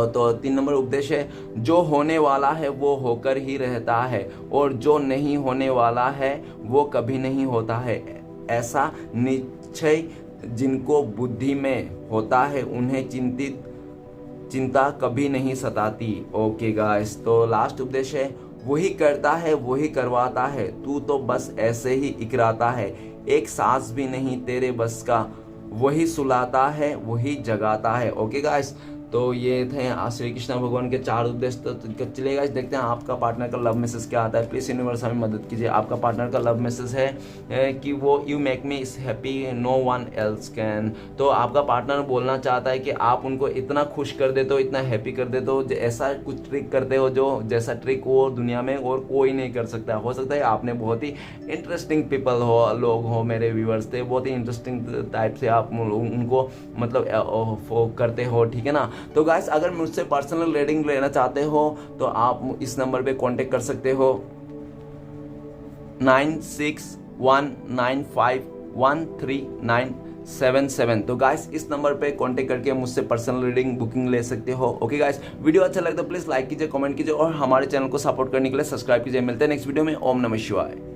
Speaker 1: तो 3 नंबर उपदेश है, जो होने वाला है वो होकर ही रहता है और जो नहीं होने वाला है वो कभी नहीं होता है, ऐसा निश्चय जिनको बुद्धि में होता है उन्हें चिंता कभी नहीं सताती। ओके गाइस, तो लास्ट उपदेश है, वही करता है वही करवाता है, तू तो बस ऐसे ही इकराता है, एक सांस भी नहीं तेरे बस का, वही सुलाता है वही जगाता है। ओके गाइस, तो ये थे श्री कृष्ण भगवान के 4 उपदेश। तो चलिए गाइस देखते हैं आपका पार्टनर का लव मैसेज क्या आता है। प्लीज़ यूनिवर्स हमें मदद कीजिए। आपका पार्टनर का लव मैसेज है कि वो you make me happy no one else can. तो आपका पार्टनर बोलना चाहता है कि आप उनको इतना खुश कर देते हो, इतना हैप्पी कर देते हो, ऐसा कुछ ट्रिक करते हो जो जैसा ट्रिक वो दुनिया में और कोई नहीं कर सकता। हो सकता है आपने बहुत ही इंटरेस्टिंग पीपल हो, लोग हो, मेरे व्यूअर्स थे, बहुत ही इंटरेस्टिंग टाइप से आप उनको मतलब करते हो, ठीक है ना। तो गाइस अगर मुझसे पर्सनल रीडिंग लेना चाहते हो तो आप इस नंबर पे कांटेक्ट कर सकते हो 9619513977। तो गाइस इस नंबर पे कांटेक्ट करके मुझसे पर्सनल रीडिंग बुकिंग ले सकते हो। ओके गाइस, वीडियो अच्छा लगता है प्लीज लाइक कीजिए, कमेंट कीजिए और हमारे चैनल को सपोर्ट करने के लिए सब्सक्राइब कीजिए। मिलते हैं नेक्स्ट वीडियो में। ओम नमः शिवाय।